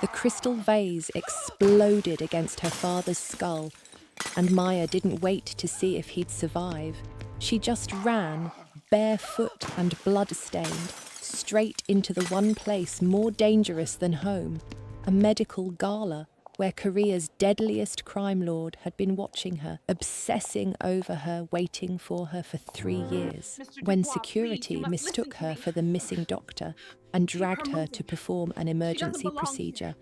The crystal vase exploded against her father's skull, and Maya didn't wait to see if he'd survive. She just ran, barefoot and blood-stained, straight into the one place more dangerous than home, a medical gala where Korea's deadliest crime lord had been watching her, obsessing over her, waiting for her for 3 years, when security mistook her for the missing doctor and dragged her to perform an emergency procedure.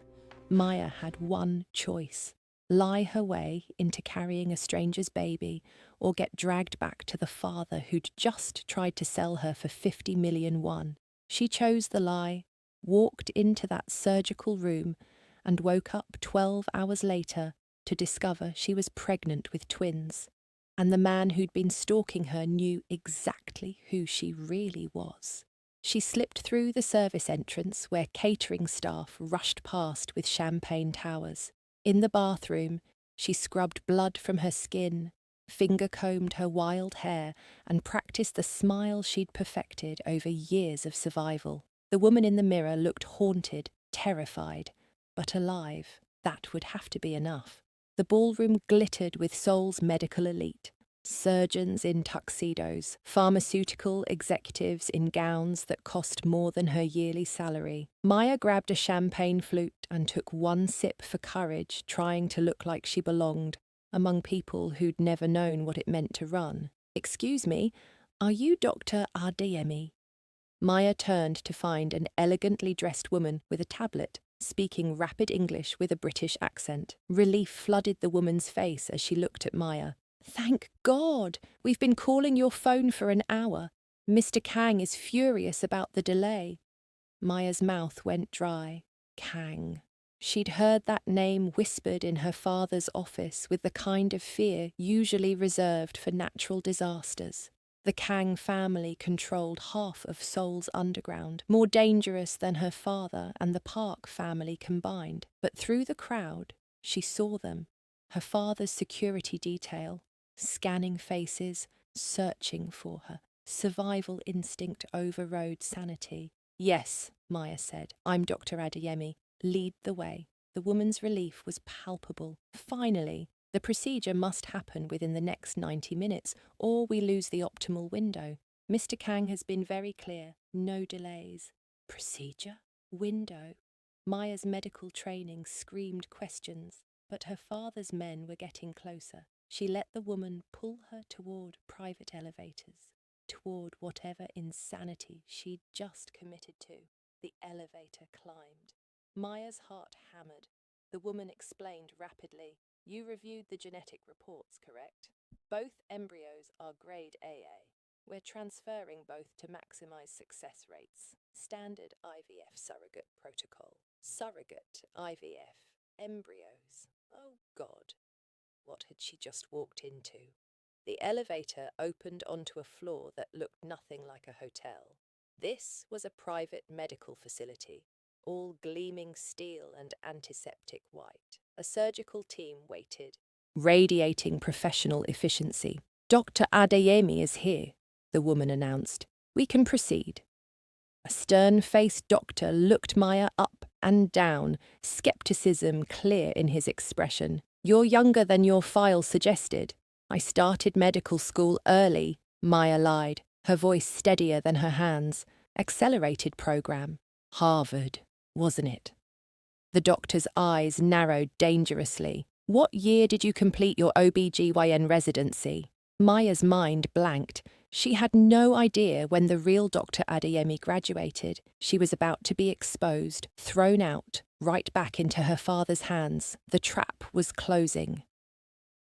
Maya had one choice: lie her way into carrying a stranger's baby, or get dragged back to the father who'd just tried to sell her for 50 million won. She chose the lie, walked into that surgical room, and woke up 12 hours later to discover she was pregnant with twins. And the man who'd been stalking her knew exactly who she really was. She slipped through the service entrance where catering staff rushed past with champagne towers. In the bathroom, she scrubbed blood from her skin, finger-combed her wild hair, and practiced the smile she'd perfected over years of survival. The woman in the mirror looked haunted, terrified, but alive. That would have to be enough. The ballroom glittered with Seoul's medical elite. Surgeons in tuxedos, pharmaceutical executives in gowns that cost more than her yearly salary. Maya grabbed a champagne flute and took one sip for courage, trying to look like she belonged among people who'd never known what it meant to run. "Excuse me, are you Dr. Adeyemi?" Maya turned to find an elegantly dressed woman with a tablet, speaking rapid English with a British accent. Relief flooded the woman's face as she looked at Maya. "Thank God! We've been calling your phone for an hour. Mr. Kang is furious about the delay." Maya's mouth went dry. Kang. She'd heard that name whispered in her father's office with the kind of fear usually reserved for natural disasters. The Kang family controlled half of Seoul's underground, more dangerous than her father and the Park family combined. But through the crowd, she saw them, her father's security detail, scanning faces, searching for her. Survival instinct overrode sanity. "Yes," Maya said, "I'm Dr. Adeyemi. Lead the way." The woman's relief was palpable. Finally, the procedure must happen within the next 90 minutes, or we lose the optimal window. Mr. Kang has been very clear. No delays. Procedure? Window? Maya's medical training screamed questions, but her father's men were getting closer. She let the woman pull her toward private elevators, toward whatever insanity she'd just committed to. The elevator climbed. Maya's heart hammered. The woman explained rapidly. "You reviewed the genetic reports, correct? Both embryos are grade AA. We're transferring both to maximize success rates. Standard IVF surrogate protocol. Surrogate IVF. Embryos. Oh, God. What had she just walked into? The elevator opened onto a floor that looked nothing like a hotel. This was a private medical facility, all gleaming steel and antiseptic white. A surgical team waited, radiating professional efficiency. "Dr. Adeyemi is here," the woman announced. "We can proceed." A stern-faced doctor looked Maya up and down, skepticism clear in his expression. "You're younger than your file suggested. I started medical school early," Maya lied, her voice steadier than her hands. "Accelerated program. Harvard, wasn't it?" The doctor's eyes narrowed dangerously. "What year did you complete your OBGYN residency?" Maya's mind blanked. She had no idea when the real Dr. Adeyemi graduated. She was about to be exposed, thrown out, right back into her father's hands. The trap was closing.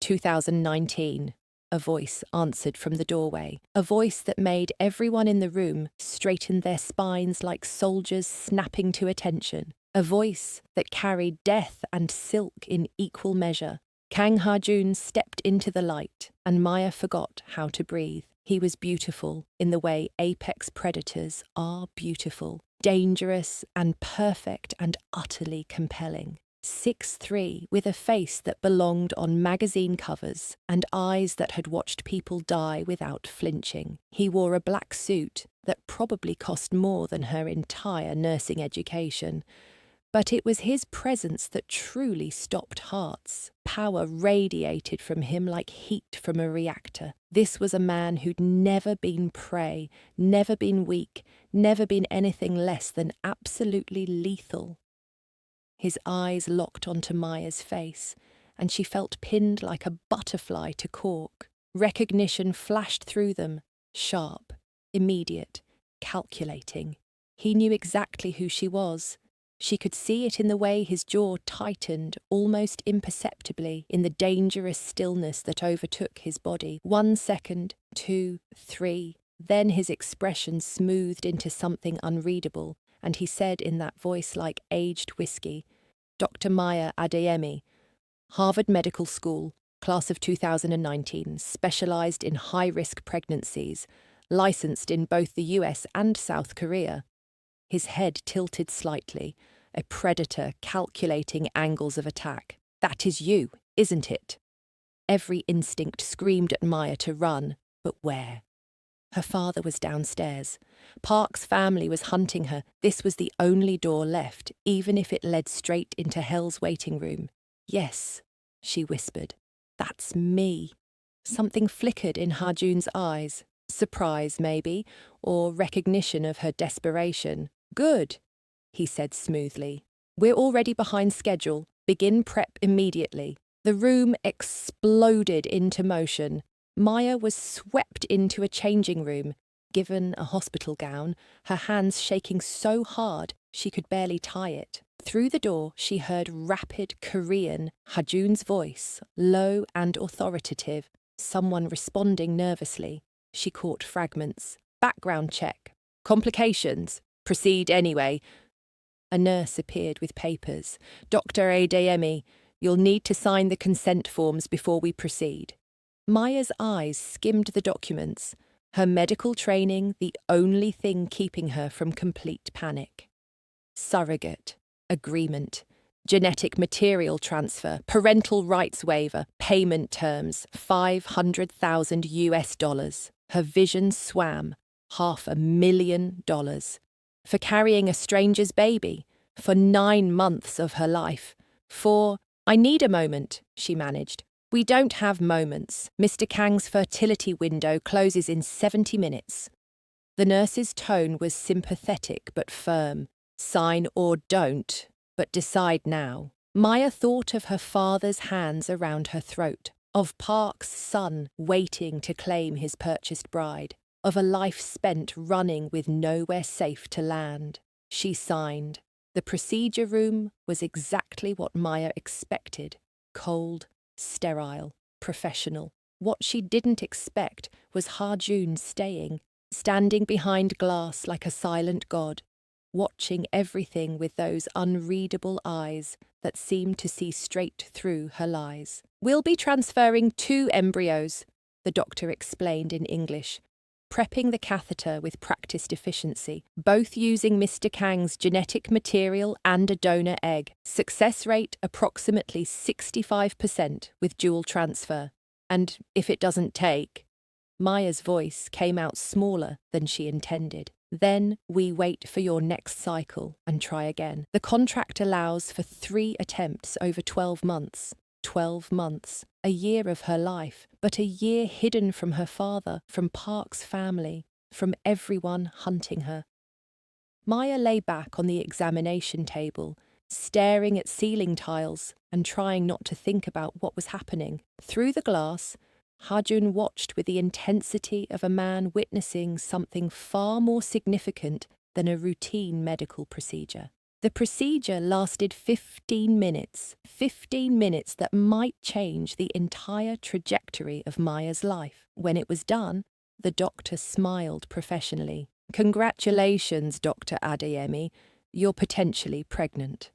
2019. A voice answered from the doorway, a voice that made everyone in the room straighten their spines like soldiers snapping to attention, a voice that carried death and silk in equal measure. Kang Ha-jun stepped into the light, and Maya forgot how to breathe. He was beautiful in the way apex predators are beautiful, dangerous and perfect and utterly compelling. 6'3", with a face that belonged on magazine covers and eyes that had watched people die without flinching. He wore a black suit that probably cost more than her entire nursing education. But it was his presence that truly stopped hearts. Power radiated from him like heat from a reactor. This was a man who'd never been prey, never been weak, never been anything less than absolutely lethal. His eyes locked onto Maya's face, and she felt pinned like a butterfly to cork. Recognition flashed through them, sharp, immediate, calculating. He knew exactly who she was. She could see it in the way his jaw tightened almost imperceptibly in the dangerous stillness that overtook his body. 1 second, 2, 3. Then his expression smoothed into something unreadable, and he said in that voice like aged whiskey, "Dr. Maya Adeyemi, Harvard Medical School, class of 2019, specialized in high-risk pregnancies, licensed in both the US and South Korea." His head tilted slightly, a predator calculating angles of attack. "That is you, isn't it?" Every instinct screamed at Maya to run, but where? Her father was downstairs. Park's family was hunting her. This was the only door left, even if it led straight into Hell's waiting room. "Yes," she whispered. "That's me." Something flickered in Harjun's eyes. Surprise, maybe, or recognition of her desperation. "Good," he said smoothly. "We're already behind schedule. Begin prep immediately." The room exploded into motion. Maya was swept into a changing room, given a hospital gown, her hands shaking so hard she could barely tie it. Through the door, she heard rapid Korean, Hajun's voice, low and authoritative, someone responding nervously. She caught fragments. "Background check. Complications. Proceed anyway." A nurse appeared with papers. "Dr. Adeyemi, you'll need to sign the consent forms before we proceed." Maya's eyes skimmed the documents, her medical training the only thing keeping her from complete panic. Surrogate, agreement, genetic material transfer, parental rights waiver, payment terms, $500,000. Her vision swam, $500,000. For carrying a stranger's baby, for 9 months of her life, for, "I need a moment," she managed. "We don't have moments. Mr. Kang's fertility window closes in 70 minutes. The nurse's tone was sympathetic but firm. "Sign or don't, but decide now." Maya thought of her father's hands around her throat, of Park's son waiting to claim his purchased bride, of a life spent running with nowhere safe to land. She signed. The procedure room was exactly what Maya expected. Cold, sterile, professional. What she didn't expect was Harjun staying, standing behind glass like a silent god, watching everything with those unreadable eyes that seemed to see straight through her lies. "We'll be transferring 2 embryos," the doctor explained in English, prepping the catheter with practiced efficiency, both using Mr. Kang's genetic material and a donor egg. Success rate approximately 65% with dual transfer. "And if it doesn't take..." Maya's voice came out smaller than she intended. "Then we wait for your next cycle and try again." The contract allows for 3 attempts over 12 months. 12 months, a year of her life, but a year hidden from her father, from Park's family, from everyone hunting her. Maya lay back on the examination table, staring at ceiling tiles and trying not to think about what was happening. Through the glass, Hajun watched with the intensity of a man witnessing something far more significant than a routine medical procedure. The procedure lasted 15 minutes, 15 minutes that might change the entire trajectory of Maya's life. When it was done, the doctor smiled professionally. "Congratulations, Dr. Adeyemi, you're potentially pregnant."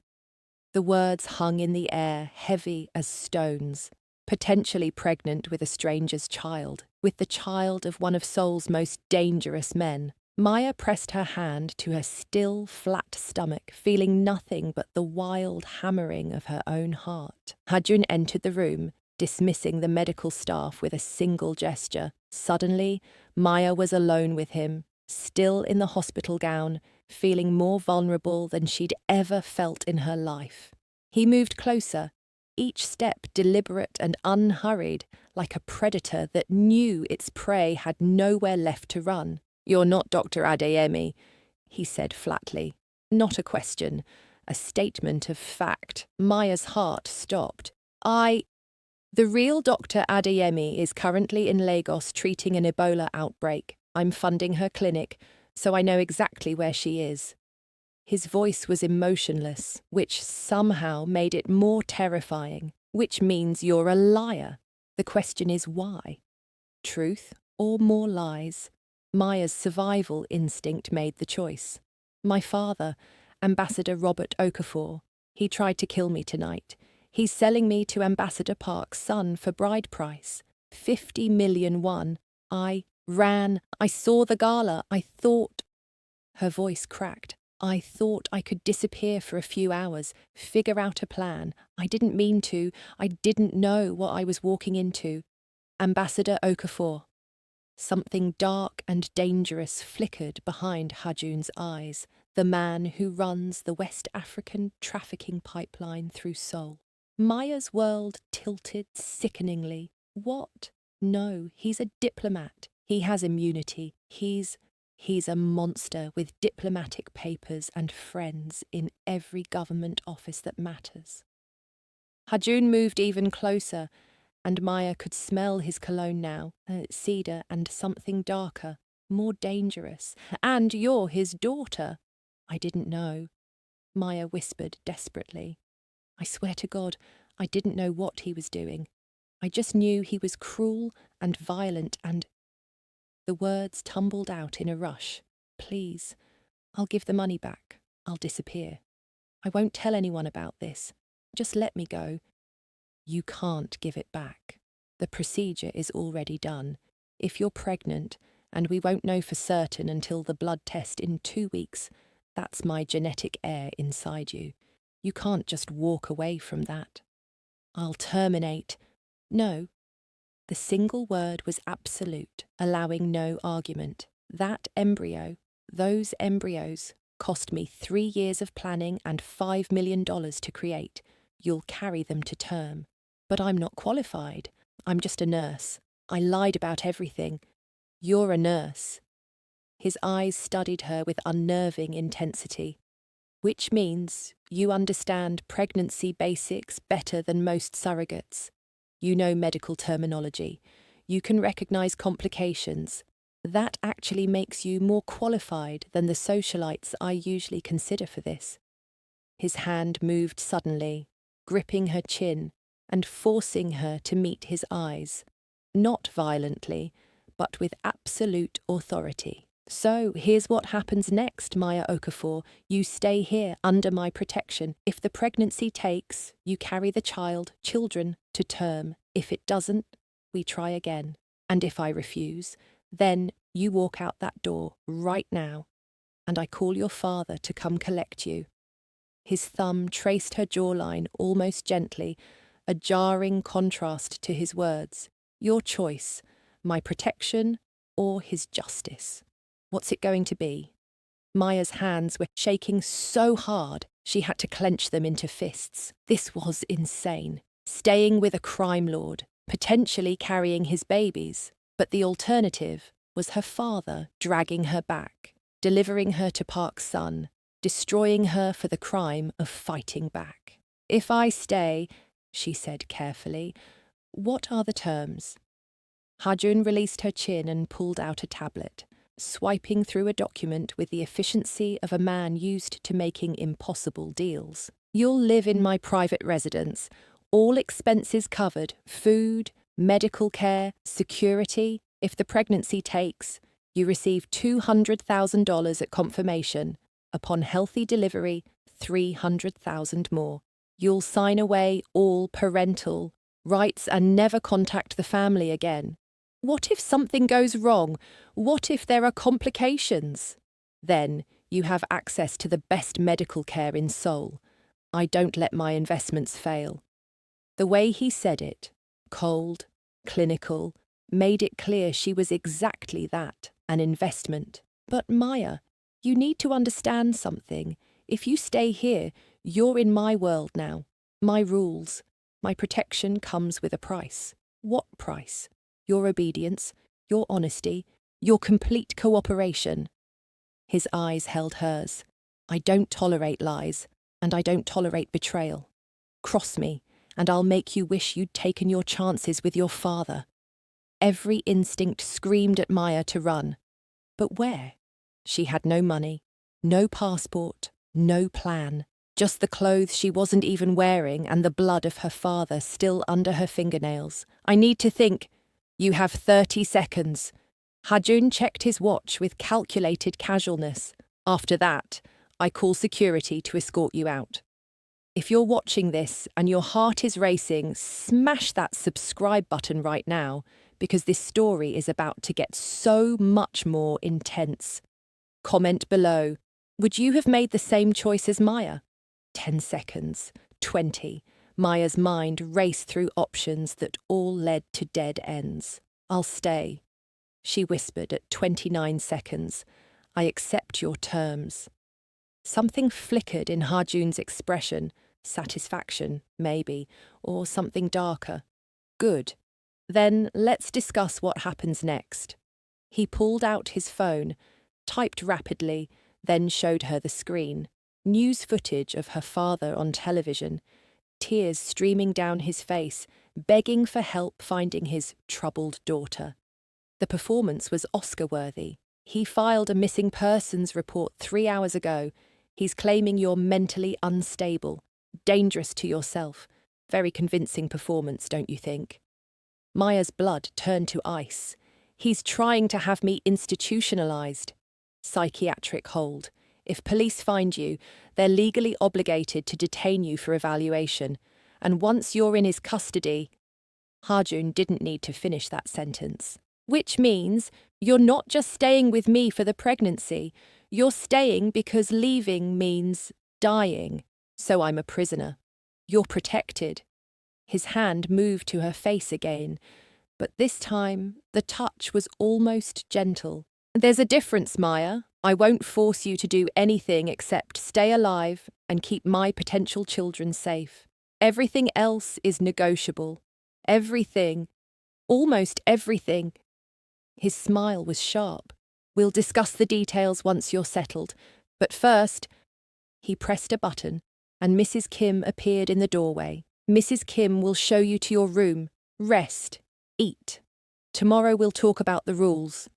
The words hung in the air, heavy as stones. Potentially pregnant with a stranger's child, with the child of one of Seoul's most dangerous men. Maya pressed her hand to her still, flat stomach, feeling nothing but the wild hammering of her own heart. Hajun entered the room, dismissing the medical staff with a single gesture. Suddenly, Maya was alone with him, still in the hospital gown, feeling more vulnerable than she'd ever felt in her life. He moved closer, each step deliberate and unhurried, like a predator that knew its prey had nowhere left to run. "You're not Dr. Adeyemi," he said flatly. Not a question, a statement of fact. Maya's heart stopped. The real Dr. Adeyemi is currently in Lagos treating an Ebola outbreak. I'm funding her clinic, so I know exactly where she is." His voice was emotionless, which somehow made it more terrifying. "Which means you're a liar. The question is why? Truth or more lies?" Maya's survival instinct made the choice. "My father, Ambassador Robert Okafor, he tried to kill me tonight. He's selling me to Ambassador Park's son for bride price. 50 million won. I ran. I saw the gala. I thought..." Her voice cracked. "I thought I could disappear for a few hours, figure out a plan. I didn't mean to. I didn't know what I was walking into. Ambassador Okafor." Something dark and dangerous flickered behind Hajun's eyes, the man who runs the West African trafficking pipeline through Seoul. Maya's world tilted sickeningly. What? No, he's a diplomat. He has immunity. He's a monster with diplomatic papers and friends in every government office that matters. Hajun moved even closer, and Maya could smell his cologne now, cedar and something darker, more dangerous. "And you're his daughter." "I didn't know," Maya whispered desperately. "I swear to God, I didn't know what he was doing. I just knew he was cruel and violent and..." The words tumbled out in a rush. "Please, I'll give the money back. I'll disappear. I won't tell anyone about this. Just let me go." "You can't give it back. The procedure is already done. If you're pregnant, and we won't know for certain until the blood test in 2 weeks, that's my genetic heir inside you. You can't just walk away from that." "I'll terminate." "No." The single word was absolute, allowing no argument. "That embryo, those embryos, cost me 3 years of planning and $5 million to create. You'll carry them to term." "But I'm not qualified. I'm just a nurse. I lied about everything." "You're a nurse." His eyes studied her with unnerving intensity. "Which means you understand pregnancy basics better than most surrogates. You know medical terminology. You can recognize complications. That actually makes you more qualified than the socialites I usually consider for this." His hand moved suddenly, gripping her chin and forcing her to meet his eyes. Not violently, but with absolute authority. "So here's what happens next, Maya Okafor. You stay here under my protection. If the pregnancy takes, you carry the children, to term. If it doesn't, we try again. And if I refuse, then you walk out that door right now, and I call your father to come collect you." His thumb traced her jawline almost gently, a jarring contrast to his words. "Your choice, my protection or his justice. What's it going to be?" Maya's hands were shaking so hard she had to clench them into fists. This was insane. Staying with a crime lord, potentially carrying his babies. But the alternative was her father dragging her back, delivering her to Park's son, destroying her for the crime of fighting back. "If I stay," she said carefully, "what are the terms?" Hajun released her chin and pulled out a tablet, swiping through a document with the efficiency of a man used to making impossible deals. "You'll live in my private residence, all expenses covered, food, medical care, security. If the pregnancy takes, you receive $200,000 at confirmation. Upon healthy delivery, 300,000 more. You'll sign away all parental rights and never contact the family again. What if something goes wrong? What if there are complications? Then you have access to the best medical care in Seoul. I don't let my investments fail." The way he said it, cold, clinical, made it clear she was exactly that, an investment. "But Maya, You need to understand something. If you stay here, you're in my world now. My rules. My protection comes with a price. What price? Your obedience, your honesty, your complete cooperation. His eyes held hers. I don't tolerate lies, and I don't tolerate betrayal. Cross me, and I'll make you wish you'd taken your chances with your father. Every instinct screamed at Maya to run. But where? She had no money, no passport, no plan. Just the clothes she wasn't even wearing and the blood of her father still under her fingernails. I need to think. You have 30 seconds. Hajun checked his watch with calculated casualness. After that, I call security to escort you out. If you're watching this and your heart is racing, smash that subscribe button right now, because this story is about to get so much more intense. Comment below. Would you have made the same choice as Maya? 10 seconds. 20. Maya's mind raced through options that all led to dead ends. I'll stay, she whispered at 29 seconds. I accept your terms. Something flickered in Hajun's expression. Satisfaction, maybe, or something darker. Good. Then let's discuss what happens next. He pulled out his phone, typed rapidly, then showed her the screen. News footage of her father on television, tears streaming down his face, begging for help finding his troubled daughter. The performance was Oscar-worthy. He filed a missing persons report 3 hours ago. He's claiming you're mentally unstable, dangerous to yourself. Very convincing performance, don't you think? Maya's blood turned to ice. He's trying to have me institutionalized. Psychiatric hold. If police find you, they're legally obligated to detain you for evaluation. And once you're in his custody... Hajun didn't need to finish that sentence. Which means you're not just staying with me for the pregnancy. You're staying because leaving means dying. So I'm a prisoner. You're protected. His hand moved to her face again, but this time the touch was almost gentle. There's a difference, Maya. I won't force you to do anything except stay alive and keep my potential children safe. Everything else is negotiable. Everything. Almost everything. His smile was sharp. We'll discuss the details once you're settled. But first, he pressed a button, and Mrs. Kim appeared in the doorway. Mrs. Kim will show you to your room. Rest. Eat. Tomorrow we'll talk about the rules.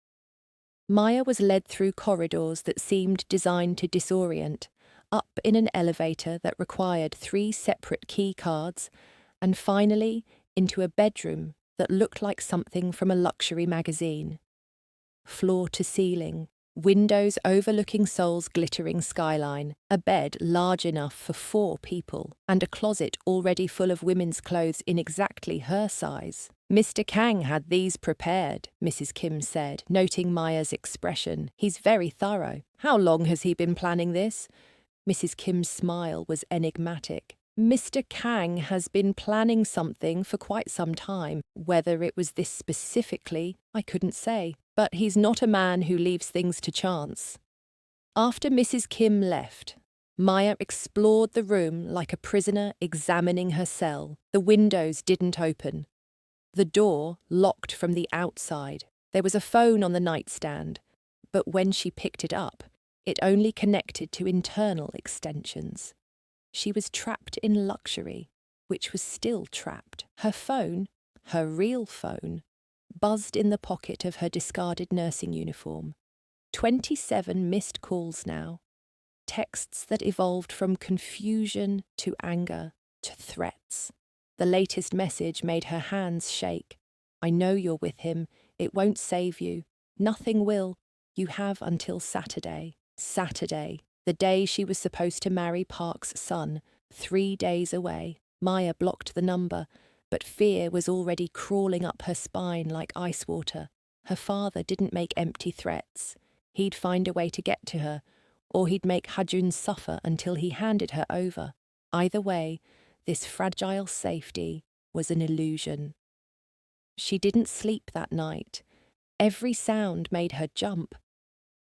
Maya was led through corridors that seemed designed to disorient, up in an elevator that required 3 separate key cards, and finally into a bedroom that looked like something from a luxury magazine. Floor to ceiling, windows overlooking Seoul's glittering skyline, a bed large enough for 4 people, and a closet already full of women's clothes in exactly her size. Mr. Kang had these prepared, Mrs. Kim said, noting Maya's expression. He's very thorough. How long has he been planning this? Mrs. Kim's smile was enigmatic. Mr. Kang has been planning something for quite some time. Whether it was this specifically, I couldn't say. But he's not a man who leaves things to chance. After Mrs. Kim left, Maya explored the room like a prisoner examining her cell. The windows didn't open. The door locked from the outside. There was a phone on the nightstand, but when she picked it up, it only connected to internal extensions. She was trapped in luxury, which was still trapped. Her phone, her real phone, buzzed in the pocket of her discarded nursing uniform. 27 missed calls now. Texts that evolved from confusion to anger to threats. The latest message made her hands shake. I know you're with him. It won't save you. Nothing will. You have until Saturday. Saturday, the day she was supposed to marry Park's son, 3 days away. Maya blocked the number, but fear was already crawling up her spine like ice water. Her father didn't make empty threats. He'd find a way to get to her, or he'd make Hajun suffer until he handed her over. Either way, this fragile safety was an illusion. She didn't sleep that night. Every sound made her jump.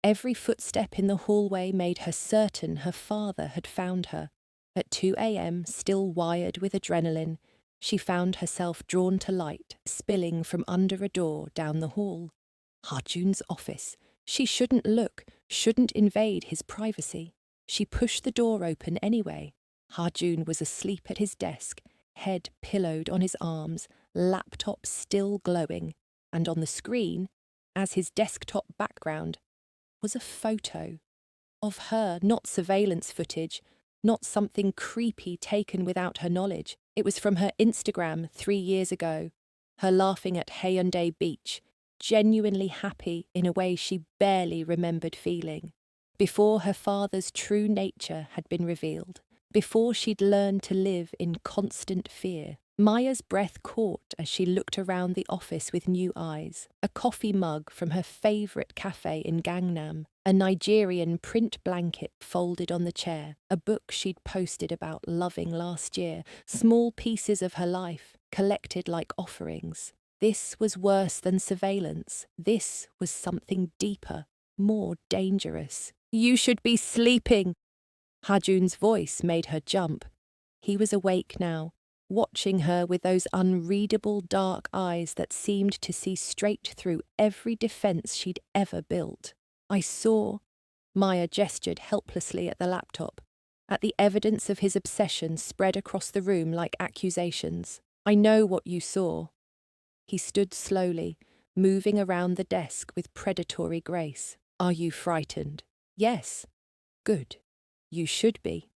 Every footstep in the hallway made her certain her father had found her. At 2 a.m., still wired with adrenaline, she found herself drawn to light, spilling from under a door down the hall. Harjun's office. She shouldn't look, shouldn't invade his privacy. She pushed the door open anyway. Harjun was asleep at his desk, head pillowed on his arms, laptop still glowing, and on the screen, as his desktop background, was a photo of her, not surveillance footage, not something creepy taken without her knowledge. It was from her Instagram 3 years ago, her laughing at Hyundai Beach, genuinely happy in a way she barely remembered feeling. Before her father's true nature had been revealed, before she'd learned to live in constant fear. Maya's breath caught as she looked around the office with new eyes. A coffee mug from her favourite cafe in Gangnam, a Nigerian print blanket folded on the chair, a book she'd posted about loving last year, small pieces of her life, collected like offerings. This was worse than surveillance. This was something deeper, more dangerous. "You should be sleeping!" Hajun's voice made her jump. He was awake now, watching her with those unreadable dark eyes that seemed to see straight through every defense she'd ever built. "I saw," Maya gestured helplessly at the laptop, at the evidence of his obsession spread across the room like accusations. "I know what you saw." He stood slowly, moving around the desk with predatory grace. "Are you frightened?" "Yes." "Good. You should be."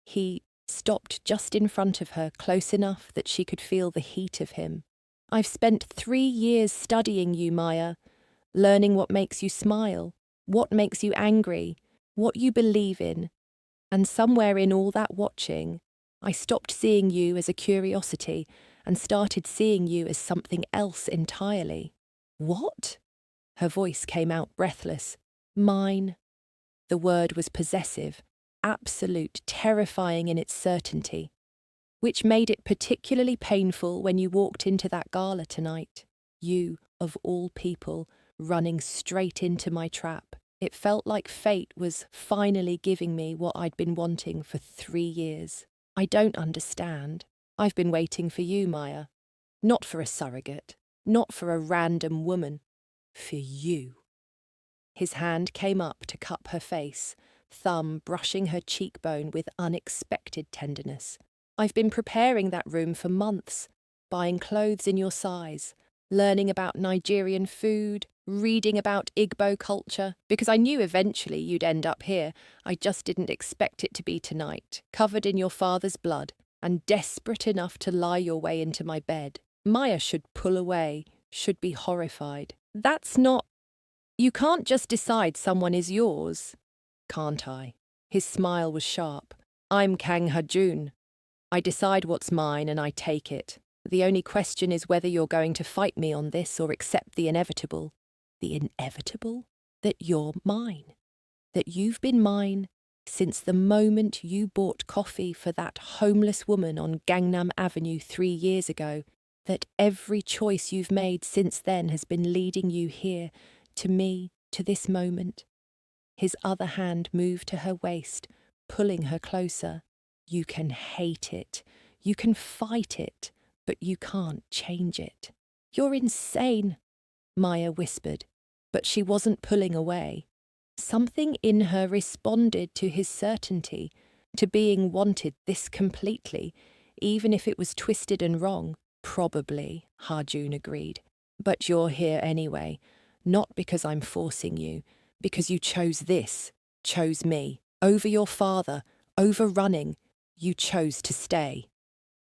He stopped just in front of her, close enough that she could feel the heat of him. "I've spent 3 years studying you, Maya, learning what makes you smile, what makes you angry, what you believe in. And somewhere in all that watching, I stopped seeing you as a curiosity and started seeing you as something else entirely." "What?" Her voice came out breathless. "Mine." The word was possessive, absolute, terrifying in its certainty, which made it particularly painful when you walked into that gala tonight. You, of all people, running straight into my trap. It felt like fate was finally giving me what I'd been wanting for 3 years. "I don't understand. I've been waiting for you, Maya. Not for a surrogate, not for a random woman. For you." His hand came up to cup her face, thumb brushing her cheekbone with unexpected tenderness. "I've been preparing that room for months, buying clothes in your size, learning about Nigerian food, reading about Igbo culture, because I knew eventually you'd end up here. I just didn't expect it to be tonight, covered in your father's blood, and desperate enough to lie your way into my bed." Maya should pull away, should be horrified. "That's not... You can't just decide someone is yours." "Can't I?" His smile was sharp. "I'm Kang Hajun. I decide what's mine and I take it. The only question is whether you're going to fight me on this or accept the inevitable." "The inevitable?" "That you're mine. That you've been mine since the moment you bought coffee for that homeless woman on Gangnam Avenue 3 years ago. That every choice you've made since then has been leading you here, to me, to this moment." His other hand moved to her waist, pulling her closer. "You can hate it, you can fight it, but you can't change it." "You're insane," Maya whispered, but she wasn't pulling away. Something in her responded to his certainty, to being wanted this completely, even if it was twisted and wrong. "Probably," Harjun agreed. "But you're here anyway, not because I'm forcing you, because you chose this, chose me. Over your father, over running, you chose to stay."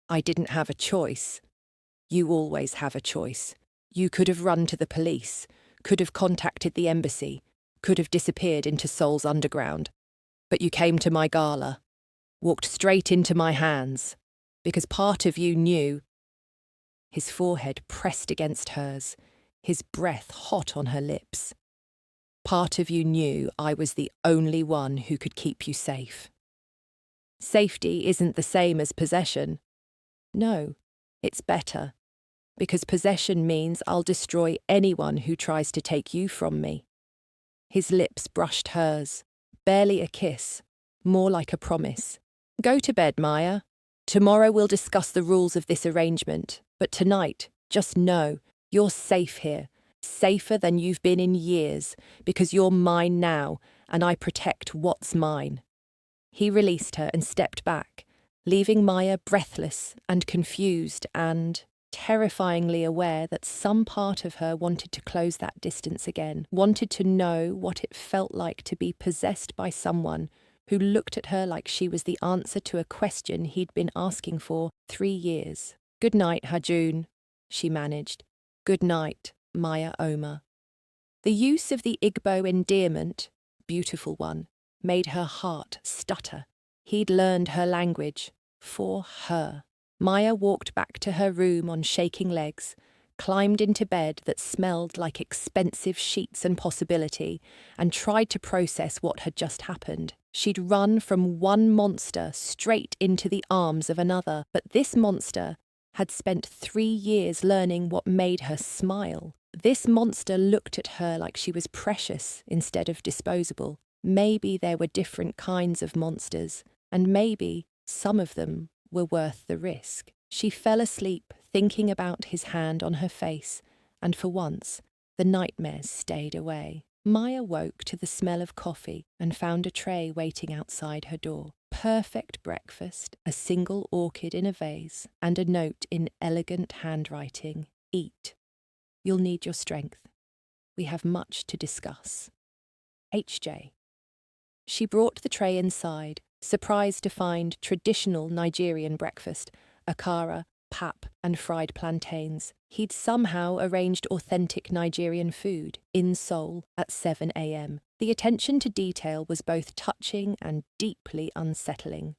"I didn't have a choice." "You always have a choice. You could have run to the police, could have contacted the embassy, could have disappeared into Seoul's underground. But you came to my gala, walked straight into my hands, because part of you knew." His forehead pressed against hers, his breath hot on her lips. "Part of you knew I was the only one who could keep you safe." "Safety isn't the same as possession." "No, it's better, because possession means I'll destroy anyone who tries to take you from me." His lips brushed hers. Barely a kiss, more like a promise. Go to bed, Maya. Tomorrow we'll discuss the rules of this arrangement, but tonight, just know, you're safe here. Safer than you've been in years, because you're mine now, and I protect what's mine. He released her and stepped back, leaving Maya breathless and confused and terrifyingly aware that some part of her wanted to close that distance again, wanted to know what it felt like to be possessed by someone who looked at her like she was the answer to a question he'd been asking for 3 years. Good night, Hajun, she managed. Good night, Maya Oma. The use of the Igbo endearment, beautiful one, made her heart stutter. He'd learned her language for her. Maya walked back to her room on shaking legs, climbed into bed that smelled like expensive sheets and possibility, and tried to process what had just happened. She'd run from one monster straight into the arms of another, but this monster had spent 3 years learning what made her smile. This monster looked at her like she was precious instead of disposable. Maybe there were different kinds of monsters, and maybe some of them were worth the risk. She fell asleep thinking about his hand on her face, and for once, the nightmares stayed away. Maya woke to the smell of coffee and found a tray waiting outside her door. Perfect breakfast, a single orchid in a vase, and a note in elegant handwriting. Eat. You'll need your strength. We have much to discuss. HJ. She brought the tray inside, surprised to find traditional Nigerian breakfast, akara, pap, and fried plantains. He'd somehow arranged authentic Nigerian food in Seoul at 7 a.m. The attention to detail was both touching and deeply unsettling.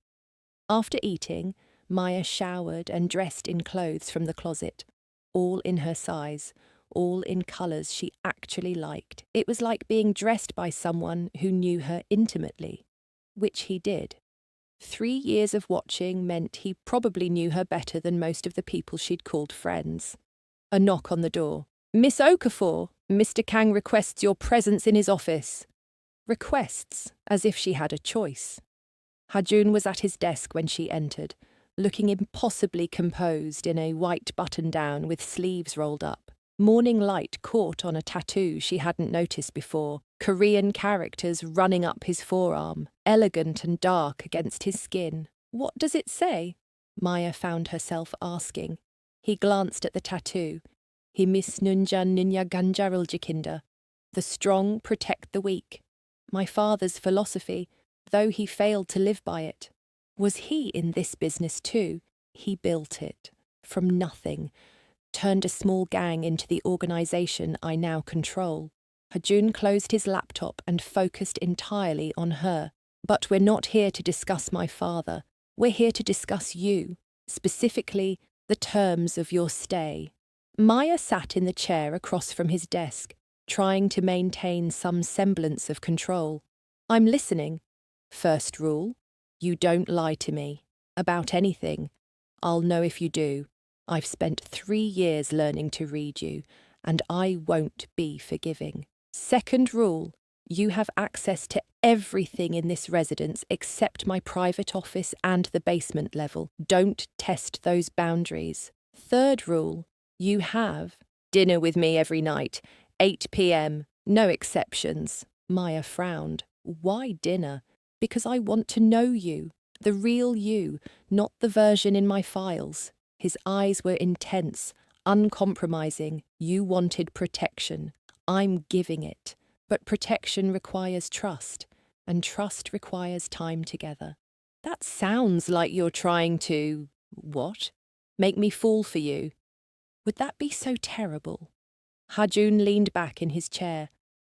After eating, Maya showered and dressed in clothes from the closet, all in her size, all in colours she actually liked. It was like being dressed by someone who knew her intimately, which he did. 3 years of watching meant he probably knew her better than most of the people she'd called friends. A knock on the door. Miss Okafor, Mr. Kang requests your presence in his office. Requests, as if she had a choice. Hajun was at his desk when she entered, looking impossibly composed in a white button-down with sleeves rolled up. Morning light caught on a tattoo she hadn't noticed before, Korean characters running up his forearm, elegant and dark against his skin. What does it say? Maya found herself asking. He glanced at the tattoo. Himis nunja nunya ganjarul jikinda. The strong protect the weak. My father's philosophy, though he failed to live by it. Was he in this business too? He built it. From nothing. Turned a small gang into the organisation I now control. Hajun closed his laptop and focused entirely on her. But we're not here to discuss my father. We're here to discuss you, specifically the terms of your stay. Maya sat in the chair across from his desk, trying to maintain some semblance of control. I'm listening. First rule, you don't lie to me. About anything. I'll know if you do. I've spent 3 years learning to read you, and I won't be forgiving. Second rule, you have access to everything in this residence except my private office and the basement level. Don't test those boundaries. Third rule, you have dinner with me every night, 8 p.m., no exceptions. Maya frowned. Why dinner? Because I want to know you, the real you, not the version in my files. His eyes were intense, uncompromising. You wanted protection. I'm giving it. But protection requires trust, and trust requires time together. That sounds like you're trying to... what? Make me fall for you. Would that be so terrible? Hajun leaned back in his chair.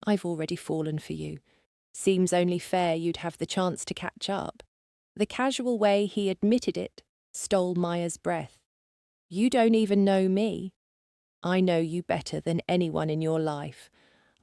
I've already fallen for you. Seems only fair you'd have the chance to catch up. The casual way he admitted it stole Maya's breath. You don't even know me. I know you better than anyone in your life.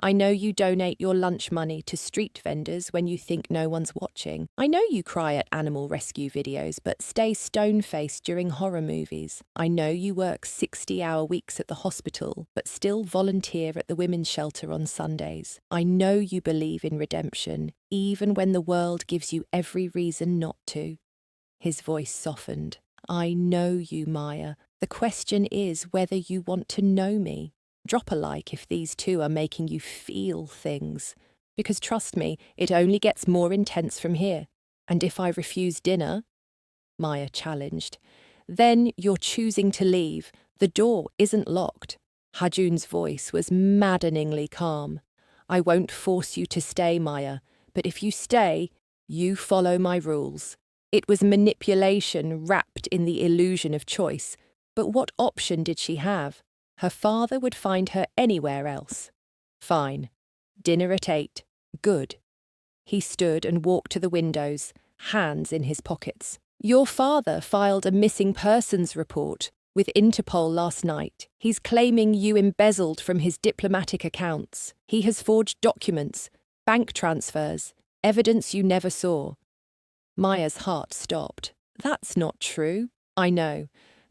I know you donate your lunch money to street vendors when you think no one's watching. I know you cry at animal rescue videos but stay stone-faced during horror movies. I know you work 60-hour weeks at the hospital but still volunteer at the women's shelter on Sundays. I know you believe in redemption, even when the world gives you every reason not to. His voice softened. I know you, Maya. The question is whether you want to know me. Drop a like if these two are making you feel things. Because trust me, it only gets more intense from here. And if I refuse dinner, Maya challenged, then you're choosing to leave. The door isn't locked. Hajun's voice was maddeningly calm. I won't force you to stay, Maya, but if you stay, you follow my rules. It was manipulation wrapped in the illusion of choice. But what option did she have? Her father would find her anywhere else. Fine. Dinner at 8. Good. He stood and walked to the windows, hands in his pockets. Your father filed a missing persons report with Interpol last night. He's claiming you embezzled from his diplomatic accounts. He has forged documents, bank transfers, evidence you never saw. Maya's heart stopped. That's not true. I know.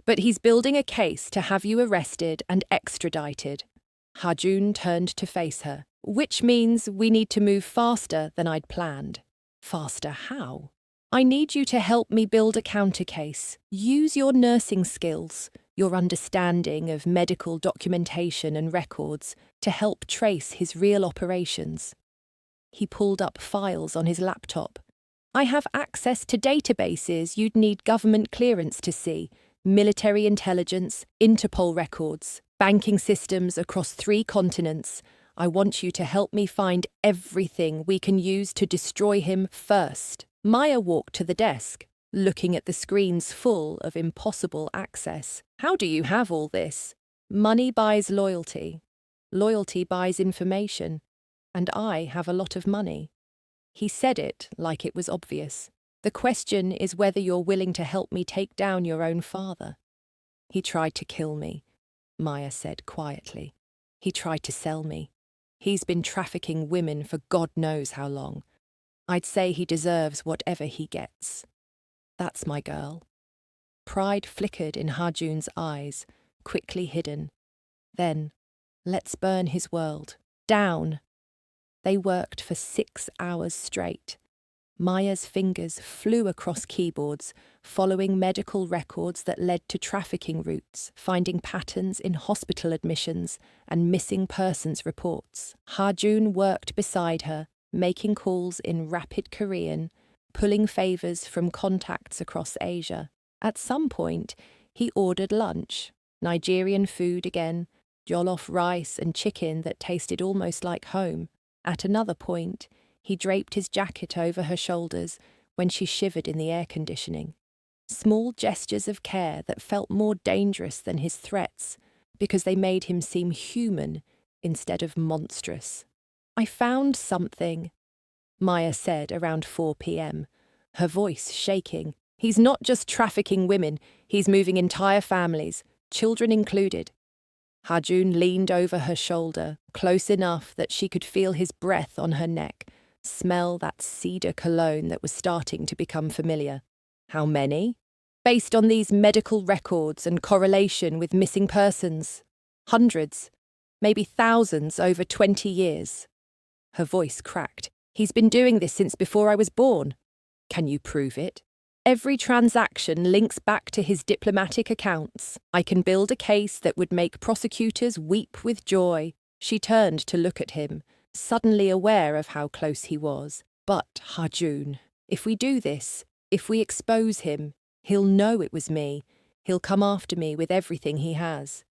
But he's building a case to have you arrested and extradited. Hajun turned to face her, which means we need to move faster than I'd planned. Faster how? I need you to help me build a counter case. Use your nursing skills, your understanding of medical documentation and records to help trace his real operations. He pulled up files on his laptop. I have access to databases you'd need government clearance to see. Military intelligence, Interpol records, banking systems across 3 continents. I want you to help me find everything we can use to destroy him first. Maya walked to the desk, looking at the screens full of impossible access. How do you have all this? Money buys loyalty. Loyalty buys information. And I have a lot of money. He said it like it was obvious. The question is whether you're willing to help me take down your own father. He tried to kill me, Maya said quietly. He tried to sell me. He's been trafficking women for God knows how long. I'd say he deserves whatever he gets. That's my girl. Pride flickered in Hajun's eyes, quickly hidden. Then, let's burn his world. Down. They worked for 6 hours straight. Maya's fingers flew across keyboards, following medical records that led to trafficking routes, finding patterns in hospital admissions and missing persons reports. Hajun worked beside her, making calls in rapid Korean, pulling favours from contacts across Asia. At some point, he ordered lunch, Nigerian food again, jollof rice and chicken that tasted almost like home. At another point, he draped his jacket over her shoulders when she shivered in the air conditioning. Small gestures of care that felt more dangerous than his threats because they made him seem human instead of monstrous. I found something, Maya said around 4 p.m., her voice shaking. He's not just trafficking women, he's moving entire families, children included. Hajun leaned over her shoulder, close enough that she could feel his breath on her neck, smell that cedar cologne that was starting to become familiar. How many? Based on these medical records and correlation with missing persons. Hundreds, maybe thousands over 20 years. Her voice cracked. He's been doing this since before I was born. Can you prove it? Every transaction links back to his diplomatic accounts. I can build a case that would make prosecutors weep with joy. She turned to look at him, suddenly aware of how close he was. But, Hajun, if we do this, if we expose him, he'll know it was me. He'll come after me with everything he has.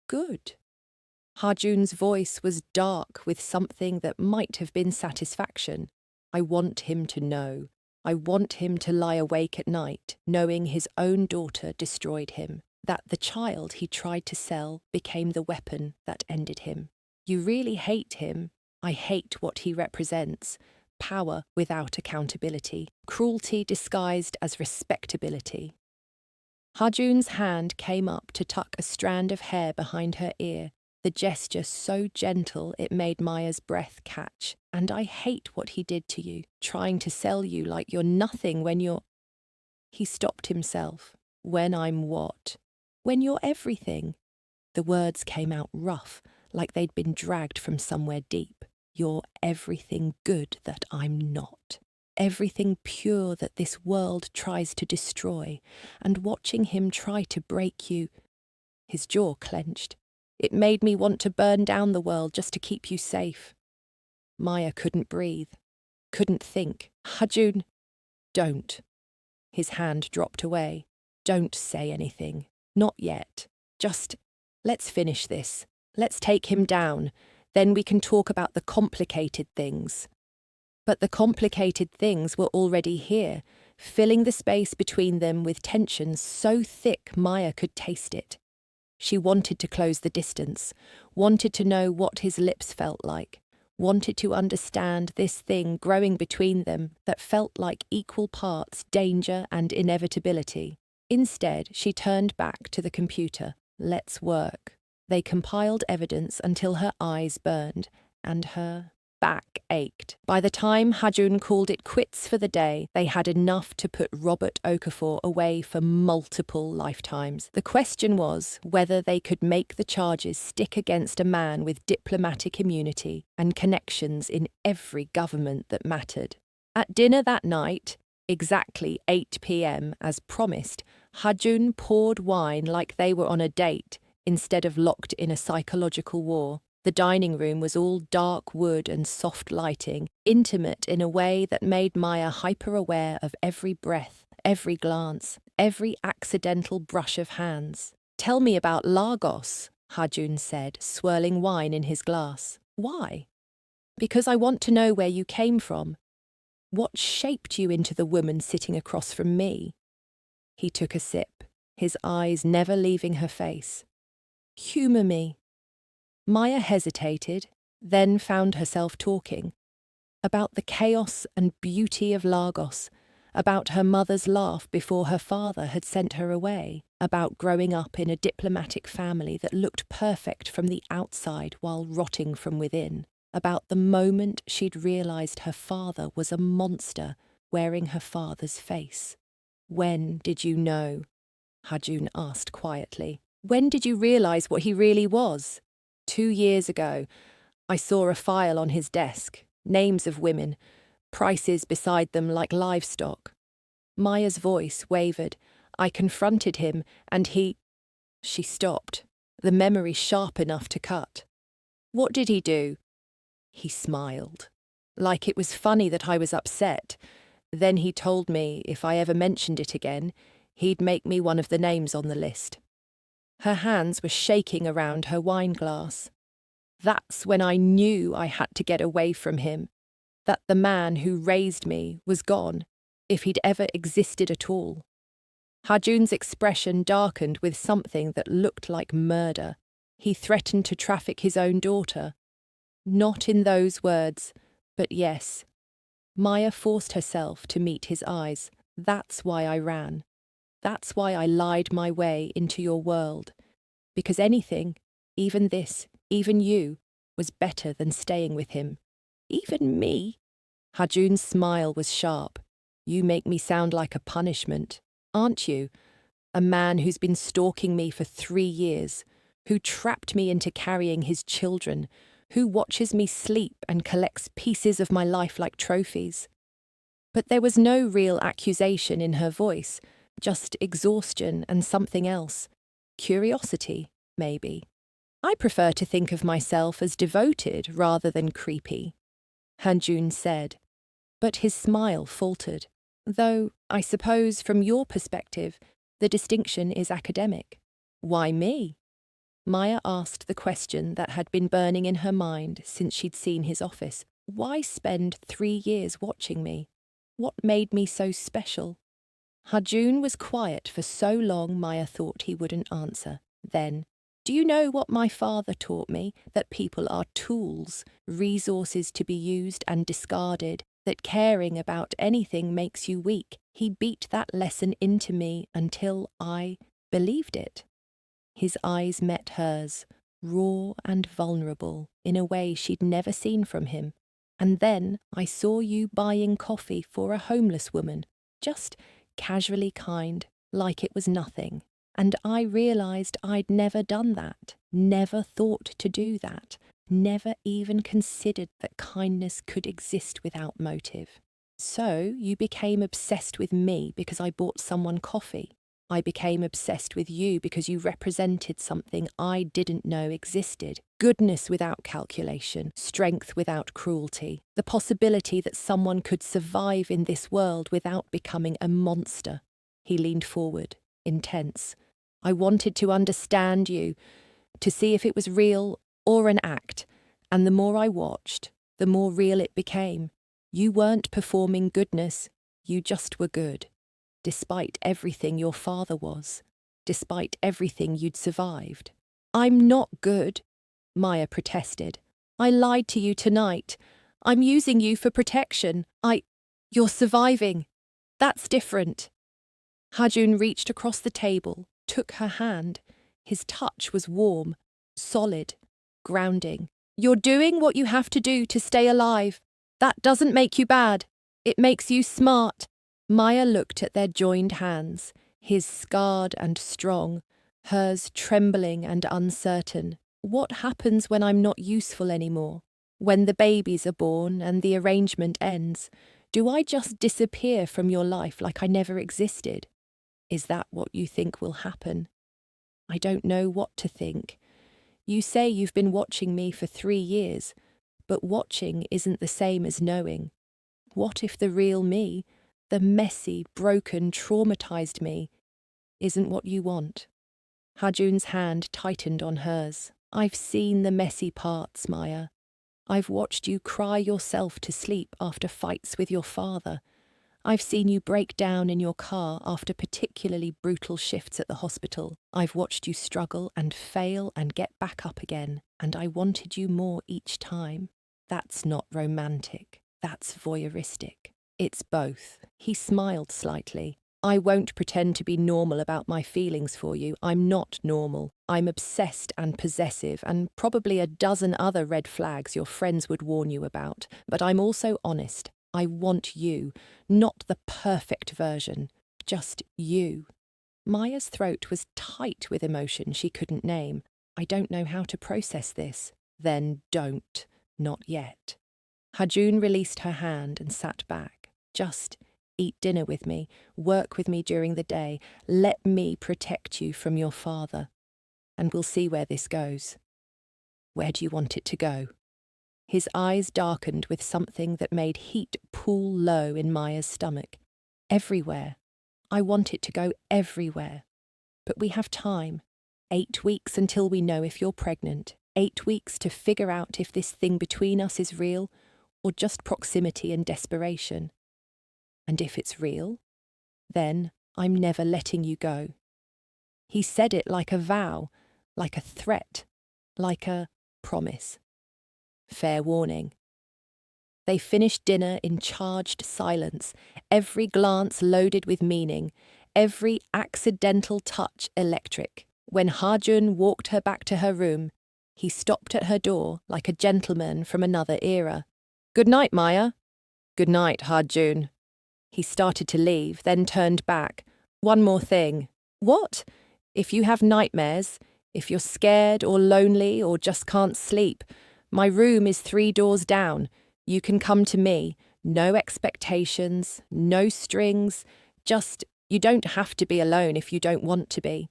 Good. Hajun's voice was dark with something that might have been satisfaction. I want him to know. I want him to lie awake at night, knowing his own daughter destroyed him, that the child he tried to sell became the weapon that ended him. You really hate him. I hate what he represents. Power without accountability. Cruelty disguised as respectability. Hajun's hand came up to tuck a strand of hair behind her ear, the gesture so gentle it made Maya's breath catch. And I hate what he did to you, trying to sell you like you're nothing when you're... He stopped himself. When I'm what? When you're everything. The words came out rough, like they'd been dragged from somewhere deep. You're everything good that I'm not. Everything pure that this world tries to destroy. And watching him try to break you... His jaw clenched. It made me want to burn down the world just to keep you safe. Maya couldn't breathe, couldn't think. Hajun, don't. His hand dropped away. Don't say anything. Not yet. Just, let's finish this. Let's take him down. Then we can talk about the complicated things. But the complicated things were already here, filling the space between them with tension so thick Maya could taste it. She wanted to close the distance, wanted to know what his lips felt like, wanted to understand this thing growing between them that felt like equal parts danger and inevitability. Instead, she turned back to the computer. Let's work. They compiled evidence until her eyes burned and her back ached. By the time Hajun called it quits for the day, they had enough to put Robert Okafor away for multiple lifetimes. The question was whether they could make the charges stick against a man with diplomatic immunity and connections in every government that mattered. At dinner that night, exactly 8 p.m. as promised, Hajun poured wine like they were on a date instead of locked in a psychological war. The dining room was all dark wood and soft lighting, intimate in a way that made Maya hyper-aware of every breath, every glance, every accidental brush of hands. Tell me about Lagos, Hajun said, swirling wine in his glass. Why? Because I want to know where you came from. What shaped you into the woman sitting across from me? He took a sip, his eyes never leaving her face. Humour me. Maya hesitated, then found herself talking. About the chaos and beauty of Lagos, about her mother's laugh before her father had sent her away, about growing up in a diplomatic family that looked perfect from the outside while rotting from within, about the moment she'd realised her father was a monster wearing her father's face. When did you know? Hajun asked quietly. When did you realise what he really was? 2 years ago, I saw a file on his desk, names of women, prices beside them like livestock. Maya's voice wavered. I confronted him, and he... She stopped, the memory sharp enough to cut. What did he do? He smiled, like it was funny that I was upset. Then he told me if I ever mentioned it again, he'd make me one of the names on the list. Her hands were shaking around her wine glass. That's when I knew I had to get away from him, that the man who raised me was gone, if he'd ever existed at all. Hajun's expression darkened with something that looked like murder. He threatened to traffic his own daughter. Not in those words, but yes. Maya forced herself to meet his eyes. That's why I ran. That's why I lied my way into your world. Because anything, even this, even you, was better than staying with him. Even me? Hajun's smile was sharp. You make me sound like a punishment, aren't you? A man who's been stalking me for 3 years, who trapped me into carrying his children, who watches me sleep and collects pieces of my life like trophies. But there was no real accusation in her voice, just exhaustion and something else. Curiosity, maybe. I prefer to think of myself as devoted rather than creepy, Hanjun said, but his smile faltered. Though, I suppose from your perspective, the distinction is academic. Why me? Maya asked the question that had been burning in her mind since she'd seen his office. Why spend 3 years watching me? What made me so special? Hajun was quiet for so long Maya thought he wouldn't answer. Then, do you know what my father taught me? That people are tools, resources to be used and discarded, that caring about anything makes you weak. He beat that lesson into me until I believed it. His eyes met hers, raw and vulnerable in a way she'd never seen from him. And then I saw you buying coffee for a homeless woman, just casually kind, like it was nothing. And I realised I'd never done that, never thought to do that, never even considered that kindness could exist without motive. So you became obsessed with me because I bought someone coffee. I became obsessed with you because you represented something I didn't know existed. Goodness without calculation, strength without cruelty, the possibility that someone could survive in this world without becoming a monster. He leaned forward, intense. I wanted to understand you, to see if it was real or an act, and the more I watched, the more real it became. You weren't performing goodness, you just were good. Despite everything your father was, despite everything you'd survived. I'm not good, Maya protested. I lied to you tonight. I'm using you for protection. You're surviving. That's different. Hajun reached across the table, took her hand. His touch was warm, solid, grounding. You're doing what you have to do to stay alive. That doesn't make you bad. It makes you smart. Maya looked at their joined hands, his scarred and strong, hers trembling and uncertain. What happens when I'm not useful anymore? When the babies are born and the arrangement ends? Do I just disappear from your life like I never existed? Is that what you think will happen? I don't know what to think. You say you've been watching me for 3 years, but watching isn't the same as knowing. What if the real me, the messy, broken, traumatized me, isn't what you want? Hajun's hand tightened on hers. I've seen the messy parts, Maya. I've watched you cry yourself to sleep after fights with your father. I've seen you break down in your car after particularly brutal shifts at the hospital. I've watched you struggle and fail and get back up again, and I wanted you more each time. That's not romantic. That's voyeuristic. It's both. He smiled slightly. I won't pretend to be normal about my feelings for you. I'm not normal. I'm obsessed and possessive, and probably a dozen other red flags your friends would warn you about. But I'm also honest. I want you, not the perfect version, just you. Maya's throat was tight with emotion she couldn't name. I don't know how to process this. Then don't. Not yet. Hajun released her hand and sat back. Just eat dinner with me, work with me during the day, let me protect you from your father. And we'll see where this goes. Where do you want it to go? His eyes darkened with something that made heat pool low in Maya's stomach. Everywhere. I want it to go everywhere. But we have time. 8 weeks until we know if you're pregnant. 8 weeks to figure out if this thing between us is real or just proximity and desperation. And if it's real, then I'm never letting you go. He said it like a vow, like a threat, like a promise. Fair warning. They finished dinner in charged silence, every glance loaded with meaning, every accidental touch electric. When Hajun walked her back to her room, he stopped at her door like a gentleman from another era. Good night, Maya. Good night, Hajun. He started to leave, then turned back. One more thing. What? If you have nightmares, if you're scared or lonely or just can't sleep, my room is 3 doors down. You can come to me. No expectations, no strings. Just, you don't have to be alone if you don't want to be.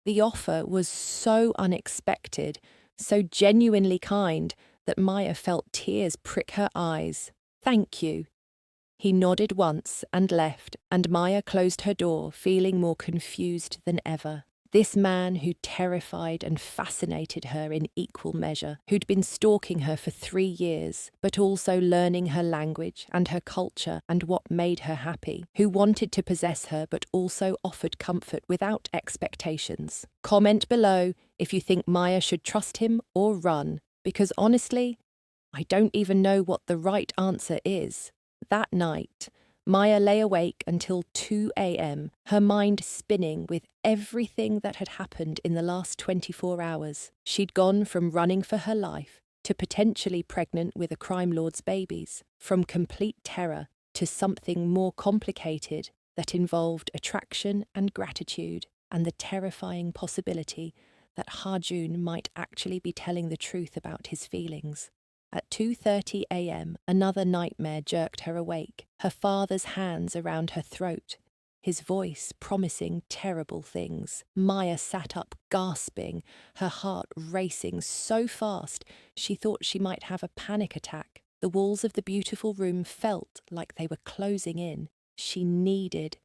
The offer was so unexpected, so genuinely kind, that Maya felt tears prick her eyes. Thank you. He nodded once and left, and Maya closed her door, feeling more confused than ever. This man who terrified and fascinated her in equal measure, who'd been stalking her for 3 years, but also learning her language and her culture and what made her happy, who wanted to possess her but also offered comfort without expectations. Comment below if you think Maya should trust him or run, because honestly, I don't even know what the right answer is. That night, Maya lay awake until 2 a.m., her mind spinning with everything that had happened in the last 24 hours. She'd gone from running for her life to potentially pregnant with a crime lord's babies, from complete terror to something more complicated that involved attraction and gratitude and the terrifying possibility that Ha-jun might actually be telling the truth about his feelings. At 2:30 a.m., another nightmare jerked her awake, her father's hands around her throat, his voice promising terrible things. Maya sat up gasping, her heart racing so fast she thought she might have a panic attack. The walls of the beautiful room felt like they were closing in. She needed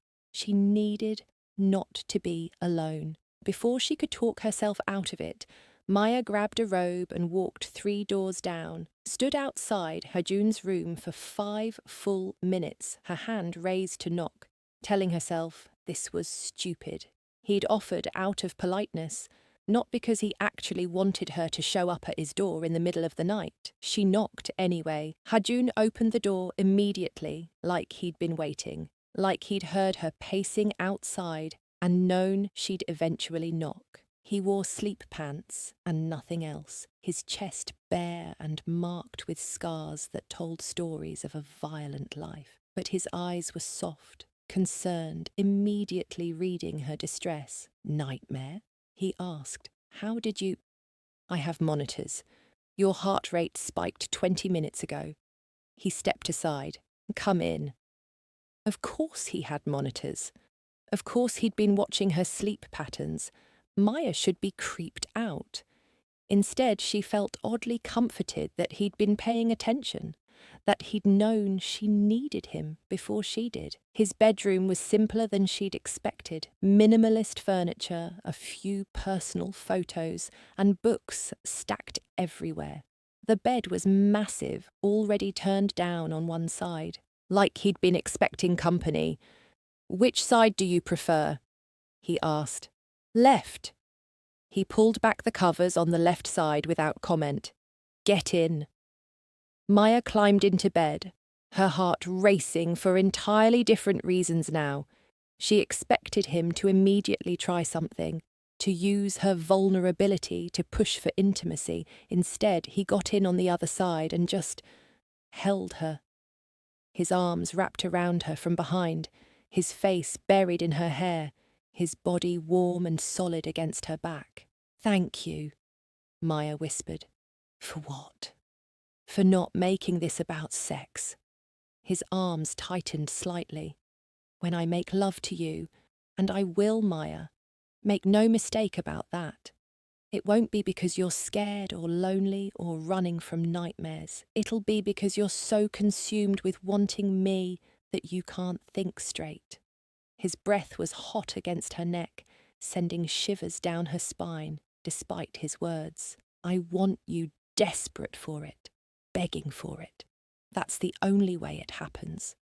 not to be alone. Before she could talk herself out of it, Maya grabbed a robe and walked 3 doors down, stood outside Ha-jun's room for 5 full minutes, her hand raised to knock, telling herself this was stupid. He'd offered out of politeness, not because he actually wanted her to show up at his door in the middle of the night. She knocked anyway. Ha-jun opened the door immediately, like he'd been waiting, like he'd heard her pacing outside and known she'd eventually knock. He wore sleep pants and nothing else, his chest bare and marked with scars that told stories of a violent life. But his eyes were soft, concerned, immediately reading her distress. "Nightmare?" he asked. "How did you—" "I have monitors. Your heart rate spiked 20 minutes ago." He stepped aside. "Come in." Of course he had monitors. Of course he'd been watching her sleep patterns. Maya should be creeped out. Instead, she felt oddly comforted that he'd been paying attention, that he'd known she needed him before she did. His bedroom was simpler than she'd expected. Minimalist furniture, a few personal photos, and books stacked everywhere. The bed was massive, already turned down on one side, like he'd been expecting company. "Which side do you prefer?" he asked. "Left." He pulled back the covers on the left side without comment. "Get in." Maya climbed into bed, her heart racing for entirely different reasons now. She expected him to immediately try something, to use her vulnerability to push for intimacy. Instead, he got in on the other side and just held her. His arms wrapped around her from behind, his face buried in her hair, his body warm and solid against her back. "Thank you," Maya whispered. "For what?" "For not making this about sex." His arms tightened slightly. "When I make love to you, and I will, Maya, make no mistake about that, it won't be because you're scared or lonely or running from nightmares. It'll be because you're so consumed with wanting me that you can't think straight." His breath was hot against her neck, sending shivers down her spine, despite his words. "I want you desperate for it, begging for it. That's the only way it happens."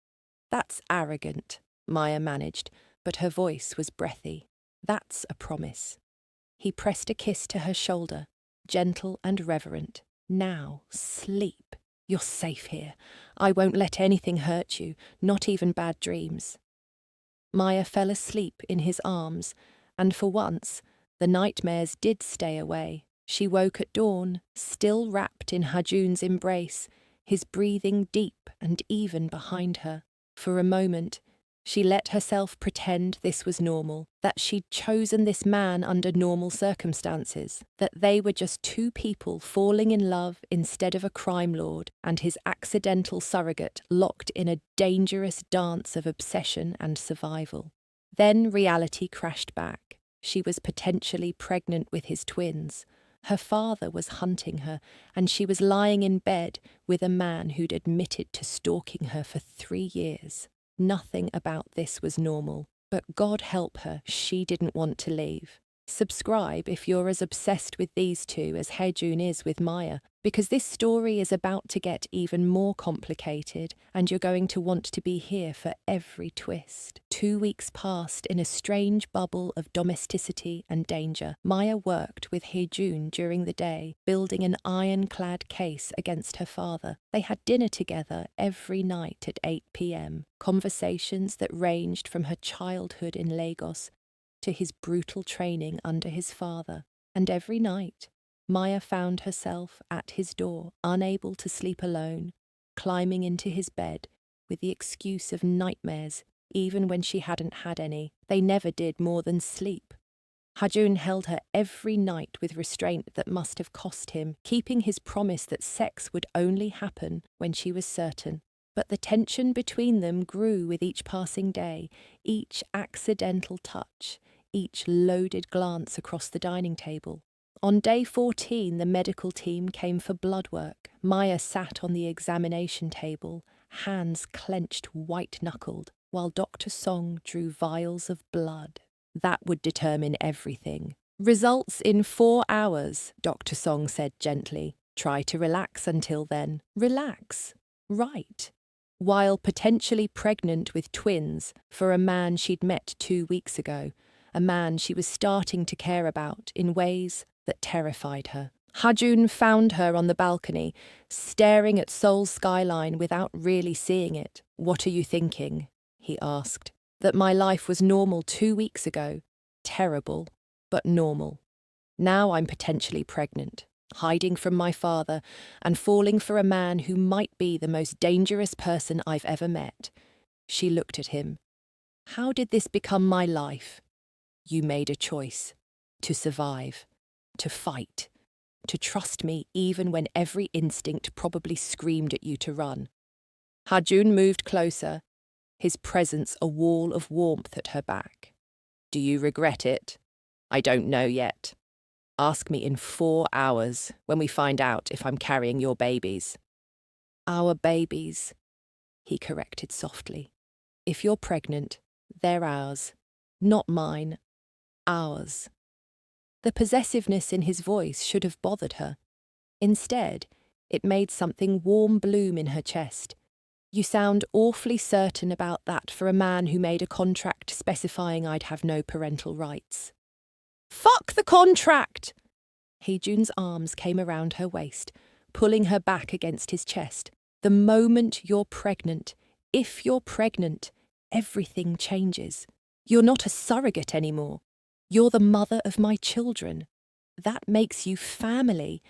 "That's arrogant," Maya managed, but her voice was breathy. "That's a promise." He pressed a kiss to her shoulder, gentle and reverent. "Now, sleep. You're safe here. I won't let anything hurt you, not even bad dreams." Maya fell asleep in his arms, and for once, the nightmares did stay away. She woke at dawn, still wrapped in Ha-jun's embrace, his breathing deep and even behind her. For a moment, she let herself pretend this was normal, that she'd chosen this man under normal circumstances, that they were just 2 people falling in love instead of a crime lord and his accidental surrogate locked in a dangerous dance of obsession and survival. Then reality crashed back. She was potentially pregnant with his twins. Her father was hunting her, and she was lying in bed with a man who'd admitted to stalking her for 3 years. Nothing about this was normal, but God help her, she didn't want to leave. Subscribe if you're as obsessed with these two as Ha-jun is with Maya, because this story is about to get even more complicated and you're going to want to be here for every twist. 2 weeks passed in a strange bubble of domesticity and danger. Maya worked with Hye-jun during the day, building an ironclad case against her father. They had dinner together every night at 8 p.m, conversations that ranged from her childhood in Lagos to his brutal training under his father. And every night, Maya found herself at his door, unable to sleep alone, climbing into his bed with the excuse of nightmares, even when she hadn't had any. They never did more than sleep. Hye-jun held her every night with restraint that must have cost him, keeping his promise that sex would only happen when she was certain. But the tension between them grew with each passing day, each accidental touch, each loaded glance across the dining table. On day 14, the medical team came for blood work. Maya sat on the examination table, hands clenched white-knuckled, while Dr. Song drew vials of blood. That would determine everything. Results in 4 hours, Dr. Song said gently. Try to relax until then. Relax. Right. While potentially pregnant with twins for a man she'd met 2 weeks ago, a man she was starting to care about in ways that terrified her. Hye-jun found her on the balcony, staring at Seoul's skyline without really seeing it. "What are you thinking?" he asked. "That my life was normal 2 weeks ago. Terrible, but normal. Now I'm potentially pregnant, hiding from my father and falling for a man who might be the most dangerous person I've ever met." She looked at him. "How did this become my life?" "You made a choice. To survive. To fight. To trust me even when every instinct probably screamed at you to run." Hye-jun moved closer, his presence a wall of warmth at her back. "Do you regret it?" "I don't know yet. Ask me in 4 hours when we find out if I'm carrying your babies." "Our babies," he corrected softly. "If you're pregnant, they're ours. Not mine. Ours." The possessiveness in his voice should have bothered her. Instead, it made something warm bloom in her chest. "You sound awfully certain about that for a man who made a contract specifying I'd have no parental rights." "Fuck the contract!" Hye-jun's arms came around her waist, pulling her back against his chest. "The moment you're pregnant, if you're pregnant, everything changes. You're not a surrogate anymore. You're the mother of my children. That makes you family,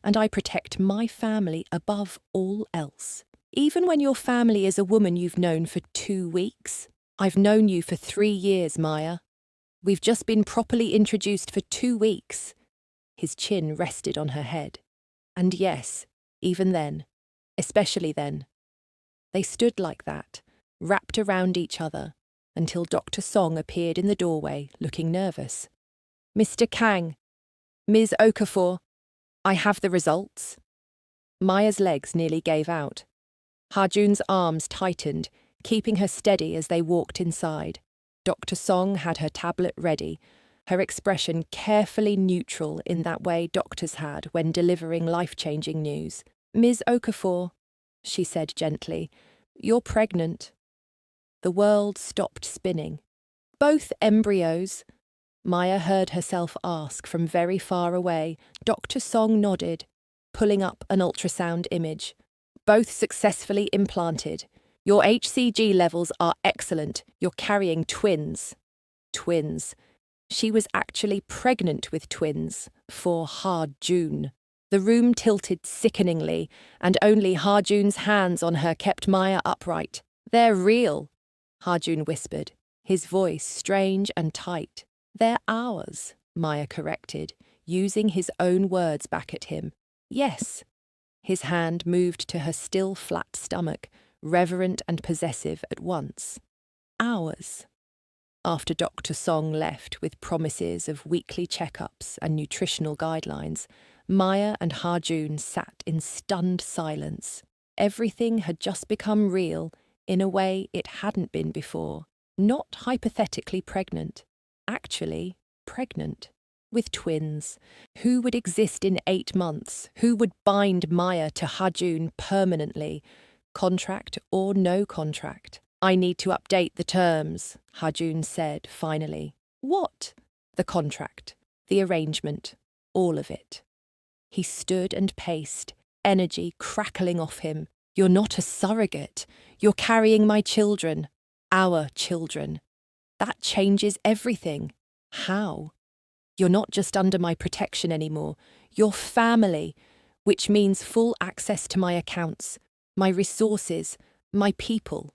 and I protect my family above all else. Even when your family is a woman you've known for 2 weeks. I've known you for 3 years, Maya. We've just been properly introduced for 2 weeks." His chin rested on her head. "And yes, even then, especially then." They stood like that, wrapped around each other, until Dr. Song appeared in the doorway, looking nervous. "Mr. Kang, Ms. Okafor, I have the results." Maya's legs nearly gave out. Hye-jun's arms tightened, keeping her steady as they walked inside. Dr. Song had her tablet ready, her expression carefully neutral in that way doctors had when delivering life-changing news. "Ms. Okafor," she said gently, "you're pregnant." The world stopped spinning. "Both embryos?" Maya heard herself ask from very far away. Dr. Song nodded, pulling up an ultrasound image. "Both successfully implanted. Your HCG levels are excellent. You're carrying twins." Twins. She was actually pregnant with twins for Hye-jun. The room tilted sickeningly, and only Hye-jun's hands on her kept Maya upright. "They're real," Hye-jun whispered, his voice strange and tight. "They're ours," Maya corrected, using his own words back at him. "Yes." His hand moved to her still flat stomach, reverent and possessive at once. "Ours." After Dr. Song left with promises of weekly checkups and nutritional guidelines, Maya and Hye-jun sat in stunned silence. Everything had just become real in a way it hadn't been before. Not hypothetically pregnant, actually pregnant. with twins. Who would exist in 8 months? Who would bind Maya to Hajun permanently? Contract or no contract? I need to update the terms, Hajun said finally. What? The contract, the arrangement, all of it. He stood and paced, energy crackling off him. You're not a surrogate. You're carrying my children, our children. That changes everything. How? You're not just under my protection anymore. You're family, which means full access to my accounts, my resources, my people.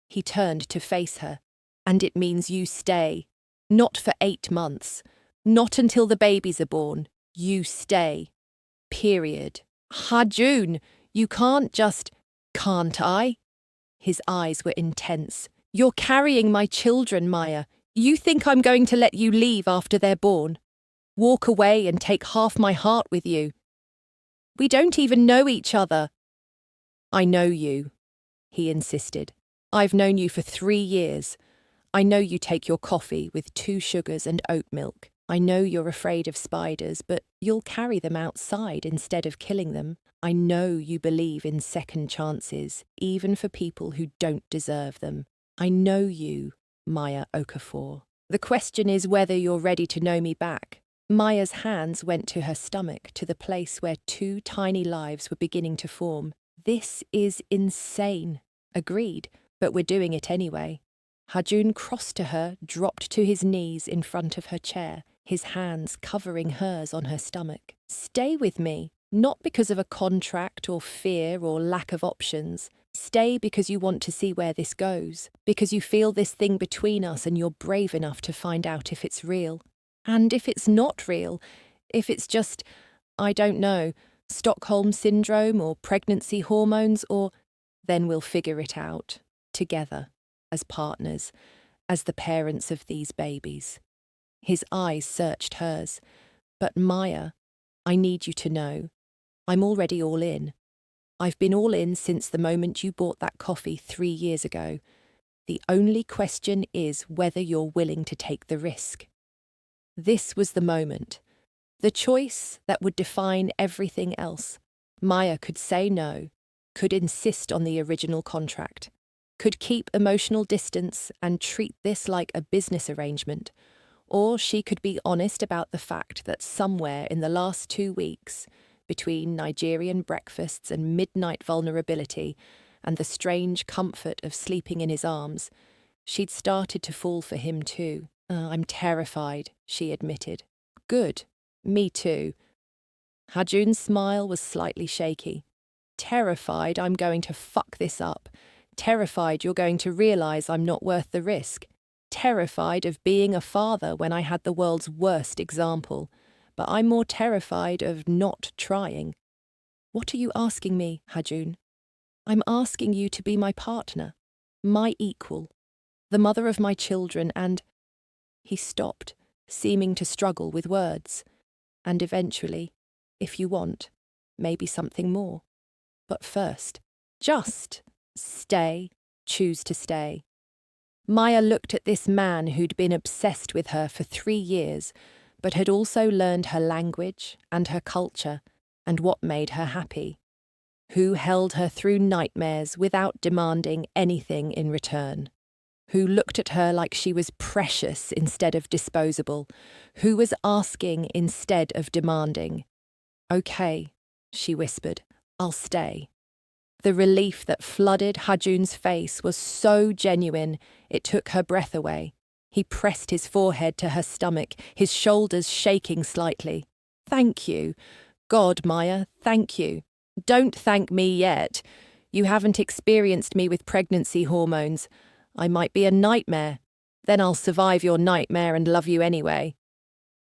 He turned to face her. And it means you stay. Not for 8 months. Not until the babies are born. You stay. Period. Hajun, you can't just... Can't I? His eyes were intense. You're carrying my children, Maya. You think I'm going to let you leave after they're born? Walk away and take half my heart with you? We don't even know each other. I know you, he insisted. I've known you for 3 years. I know you take your coffee with 2 sugars and oat milk. I know you're afraid of spiders, but you'll carry them outside instead of killing them. I know you believe in second chances, even for people who don't deserve them. I know you, Maya Okafor. The question is whether you're ready to know me back. Maya's hands went to her stomach, to the place where 2 tiny lives were beginning to form. This is insane. Agreed, but we're doing it anyway. Hajun crossed to her, dropped to his knees in front of her chair, his hands covering hers on her stomach. Stay with me, not because of a contract or fear or lack of options. Stay because you want to see where this goes, because you feel this thing between us and you're brave enough to find out if it's real. And if it's not real, if it's just, I don't know, Stockholm syndrome or pregnancy hormones or... Then we'll figure it out, together, as partners, as the parents of these babies. His eyes searched hers. But Maya, I need you to know, I'm already all in. I've been all in since the moment you bought that coffee 3 years ago. The only question is whether you're willing to take the risk. This was the moment. The choice that would define everything else. Maya could say no, could insist on the original contract, could keep emotional distance and treat this like a business arrangement, or she could be honest about the fact that somewhere in the last 2 weeks, between Nigerian breakfasts and midnight vulnerability and the strange comfort of sleeping in his arms, she'd started to fall for him too. I'm terrified, she admitted. Good. Me too. Hajun's smile was slightly shaky. Terrified I'm going to fuck this up. Terrified you're going to realise I'm not worth the risk. Terrified of being a father when I had the world's worst example. But I'm more terrified of not trying. What are you asking me, Hajun? I'm asking you to be my partner, my equal, the mother of my children and... He stopped, seeming to struggle with words. And eventually, if you want, maybe something more. But first, just stay, choose to stay. Maya looked at this man who'd been obsessed with her for 3 years, but had also learned her language and her culture and what made her happy. Who held her through nightmares without demanding anything in return. Who looked at her like she was precious instead of disposable. Who was asking instead of demanding. Okay, she whispered, I'll stay. The relief that flooded Hajun's face was so genuine, it took her breath away. He pressed his forehead to her stomach, his shoulders shaking slightly. Thank you. God, Maya, thank you. Don't thank me yet. You haven't experienced me with pregnancy hormones. I might be a nightmare. Then I'll survive your nightmare and love you anyway.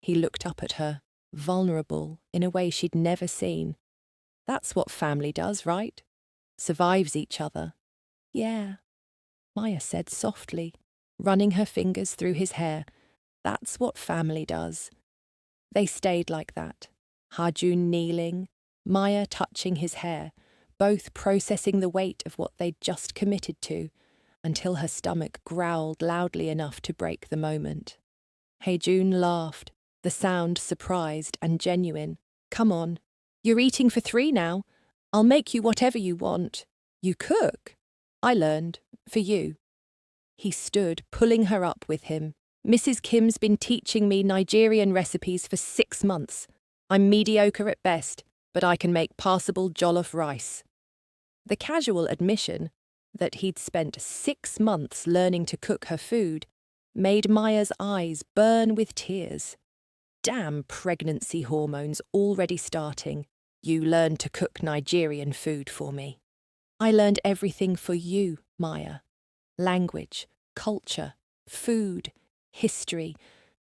He looked up at her, vulnerable in a way she'd never seen. That's what family does, right? Survives each other. Yeah, Maya said softly, running her fingers through his hair. That's what family does. They stayed like that, Hajun kneeling, Maya touching his hair, both processing the weight of what they'd just committed to, until her stomach growled loudly enough to break the moment. Hajun laughed, the sound surprised and genuine. Come on, you're eating for 3 now. I'll make you whatever you want. You cook? I learned, for you. He stood, pulling her up with him. Mrs. Kim's been teaching me Nigerian recipes for 6 months. I'm mediocre at best, but I can make passable jollof rice. The casual admission that he'd spent 6 months learning to cook her food made Maya's eyes burn with tears. Damn pregnancy hormones already starting. You learned to cook Nigerian food for me. I learned everything for you, Maya. Language, culture, food, history,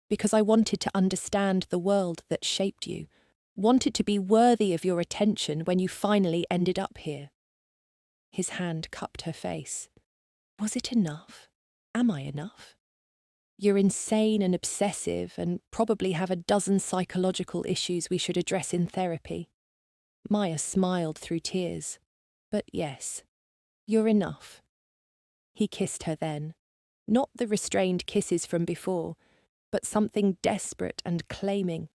because I wanted to understand the world that shaped you, wanted to be worthy of your attention when you finally ended up here. His hand cupped her face. Was it enough? Am I enough? You're insane and obsessive and probably have a dozen psychological issues we should address in therapy. Maya smiled through tears. But yes, you're enough. He kissed her then, not the restrained kisses from before, but something desperate and claiming.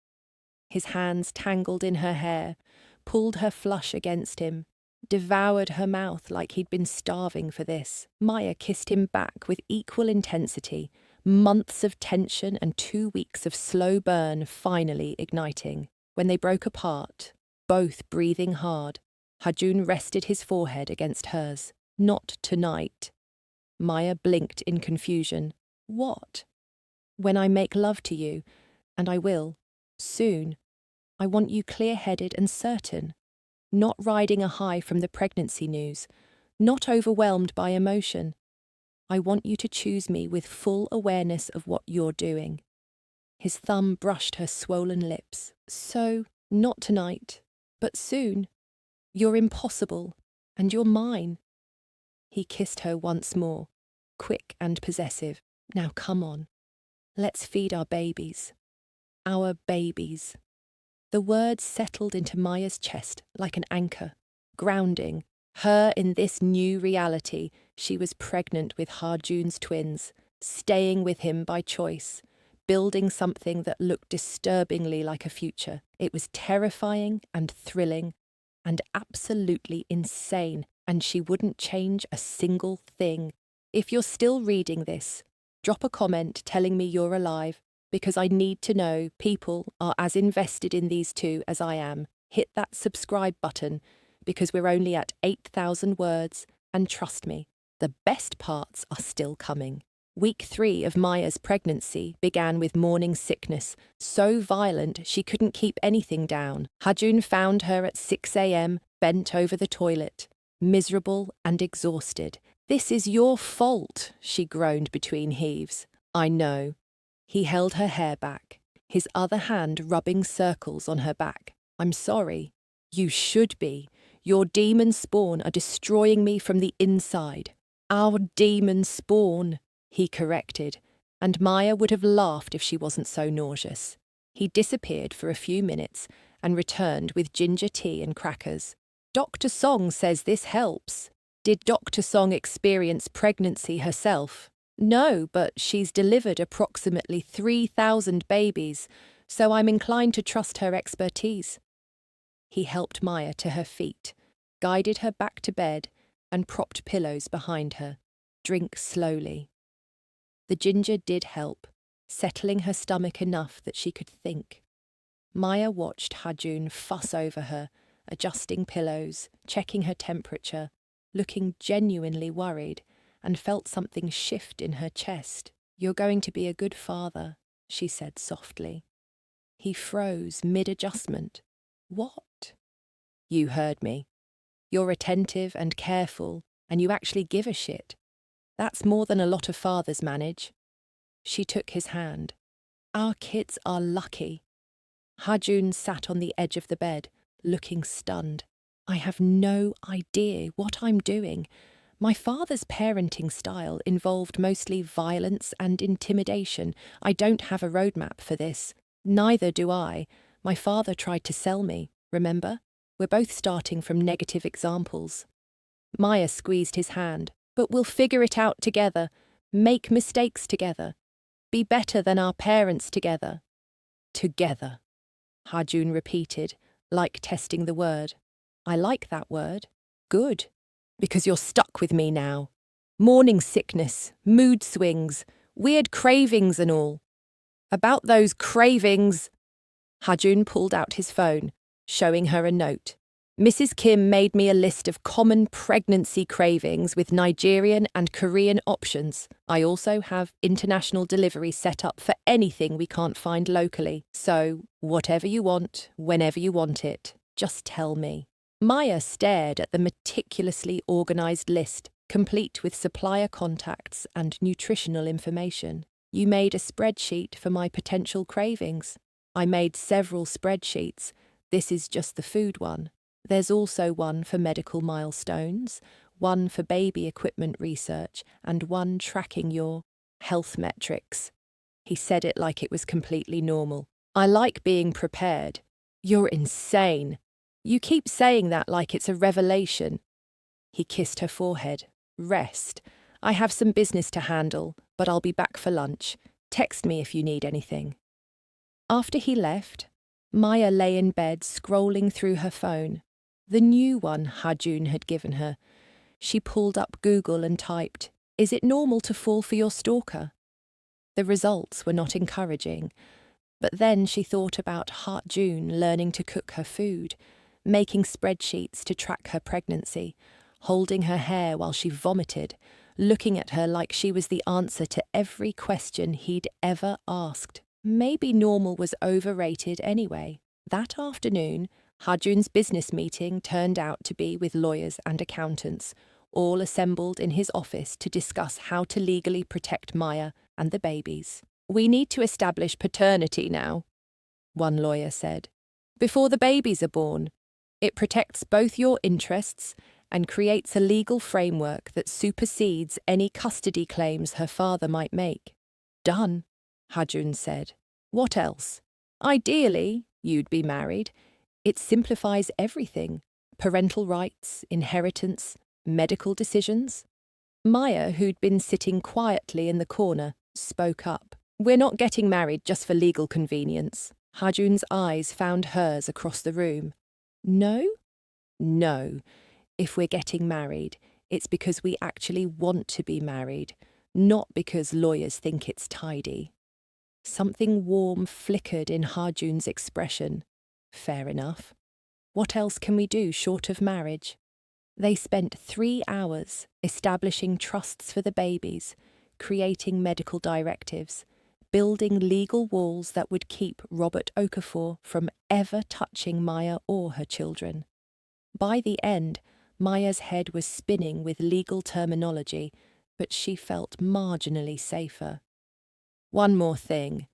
His hands tangled in her hair, pulled her flush against him, devoured her mouth like he'd been starving for this. Maya kissed him back with equal intensity, months of tension and 2 weeks of slow burn finally igniting. When they broke apart, both breathing hard, Hajun rested his forehead against hers. Not tonight. Maya blinked in confusion. What? When I make love to you, and I will, soon, I want you clear-headed and certain, not riding a high from the pregnancy news, not overwhelmed by emotion. I want you to choose me with full awareness of what you're doing. His thumb brushed her swollen lips. So, not tonight, but soon. You're impossible, and you're mine. He kissed her once more, quick and possessive. Now come on. Let's feed our babies. Our babies. The words settled into Maya's chest like an anchor, grounding her in this new reality. She was pregnant with Harjun's twins, staying with him by choice, building something that looked disturbingly like a future. It was terrifying and thrilling and absolutely insane, and she wouldn't change a single thing. If you're still reading this, drop a comment telling me you're alive, because I need to know people are as invested in these two as I am. Hit that subscribe button, because we're only at 8,000 words, and trust me, the best parts are still coming. Week 3 of Maya's pregnancy began with morning sickness, so violent she couldn't keep anything down. Hajun found her at 6 a.m, bent over the toilet, miserable and exhausted. This is your fault, she groaned between heaves. I know. He held her hair back, his other hand rubbing circles on her back. I'm sorry. You should be. Your demon spawn are destroying me from the inside. Our demon spawn, he corrected, and Maya would have laughed if she wasn't so nauseous. He disappeared for a few minutes and returned with ginger tea and crackers. Dr. Song says this helps. Did Dr. Song experience pregnancy herself? No, but she's delivered approximately 3,000 babies, so I'm inclined to trust her expertise. He helped Maya to her feet, guided her back to bed, and propped pillows behind her. Drink slowly. The ginger did help, settling her stomach enough that she could think. Maya watched Hajun fuss over her, adjusting pillows, checking her temperature, looking genuinely worried, and felt something shift in her chest. You're going to be a good father, she said softly. He froze mid-adjustment. What? You heard me. You're attentive and careful, and you actually give a shit. That's more than a lot of fathers manage. She took his hand. Our kids are lucky. Hajun sat on the edge of the bed, looking stunned. I have no idea what I'm doing. My father's parenting style involved mostly violence and intimidation. I don't have a roadmap for this. Neither do I. My father tried to sell me, remember? We're both starting from negative examples. Maya squeezed his hand. But we'll figure it out together. Make mistakes together. Be better than our parents together. Together, Hajun repeated, like testing the word. I like that word. Good. Because you're stuck with me now. Morning sickness, mood swings, weird cravings and all. About those cravings, Hajun pulled out his phone, showing her a note. Mrs. Kim made me a list of common pregnancy cravings with Nigerian and Korean options. I also have international delivery set up for anything we can't find locally. So, whatever you want, whenever you want it, just tell me. Maya stared at the meticulously organised list, complete with supplier contacts and nutritional information. You made a spreadsheet for my potential cravings. I made several spreadsheets. This is just the food one. There's also one for medical milestones, one for baby equipment research, and one tracking your health metrics. He said it like it was completely normal. I like being prepared. You're insane. You keep saying that like it's a revelation. He kissed her forehead. Rest. I have some business to handle, but I'll be back for lunch. Text me if you need anything. After he left, Maya lay in bed scrolling through her phone. The new one Hajun had given her. She pulled up Google and typed, "Is it normal to fall for your stalker?" The results were not encouraging, but then she thought about Hajun learning to cook her food, making spreadsheets to track her pregnancy, holding her hair while she vomited, looking at her like she was the answer to every question he'd ever asked. Maybe normal was overrated anyway. That afternoon, Hajun's business meeting turned out to be with lawyers and accountants, all assembled in his office to discuss how to legally protect Maya and the babies. "We need to establish paternity now," one lawyer said, "before the babies are born. It protects both your interests and creates a legal framework that supersedes any custody claims her father might make." "Done," Hajun said. "What else?" "Ideally, you'd be married. It simplifies everything. Parental rights, inheritance, medical decisions." Maya, who'd been sitting quietly in the corner, spoke up. "We're not getting married just for legal convenience." Hajun's eyes found hers across the room. "No?" "No. If we're getting married, it's because we actually want to be married, not because lawyers think it's tidy." Something warm flickered in Hajun's expression. Fair enough. What else can we do short of marriage? They spent 3 hours establishing trusts for the babies, creating medical directives, building legal walls that would keep Robert Okafor from ever touching Maya or her children. By the end, Maya's head was spinning with legal terminology, but she felt marginally safer. "One more thing,"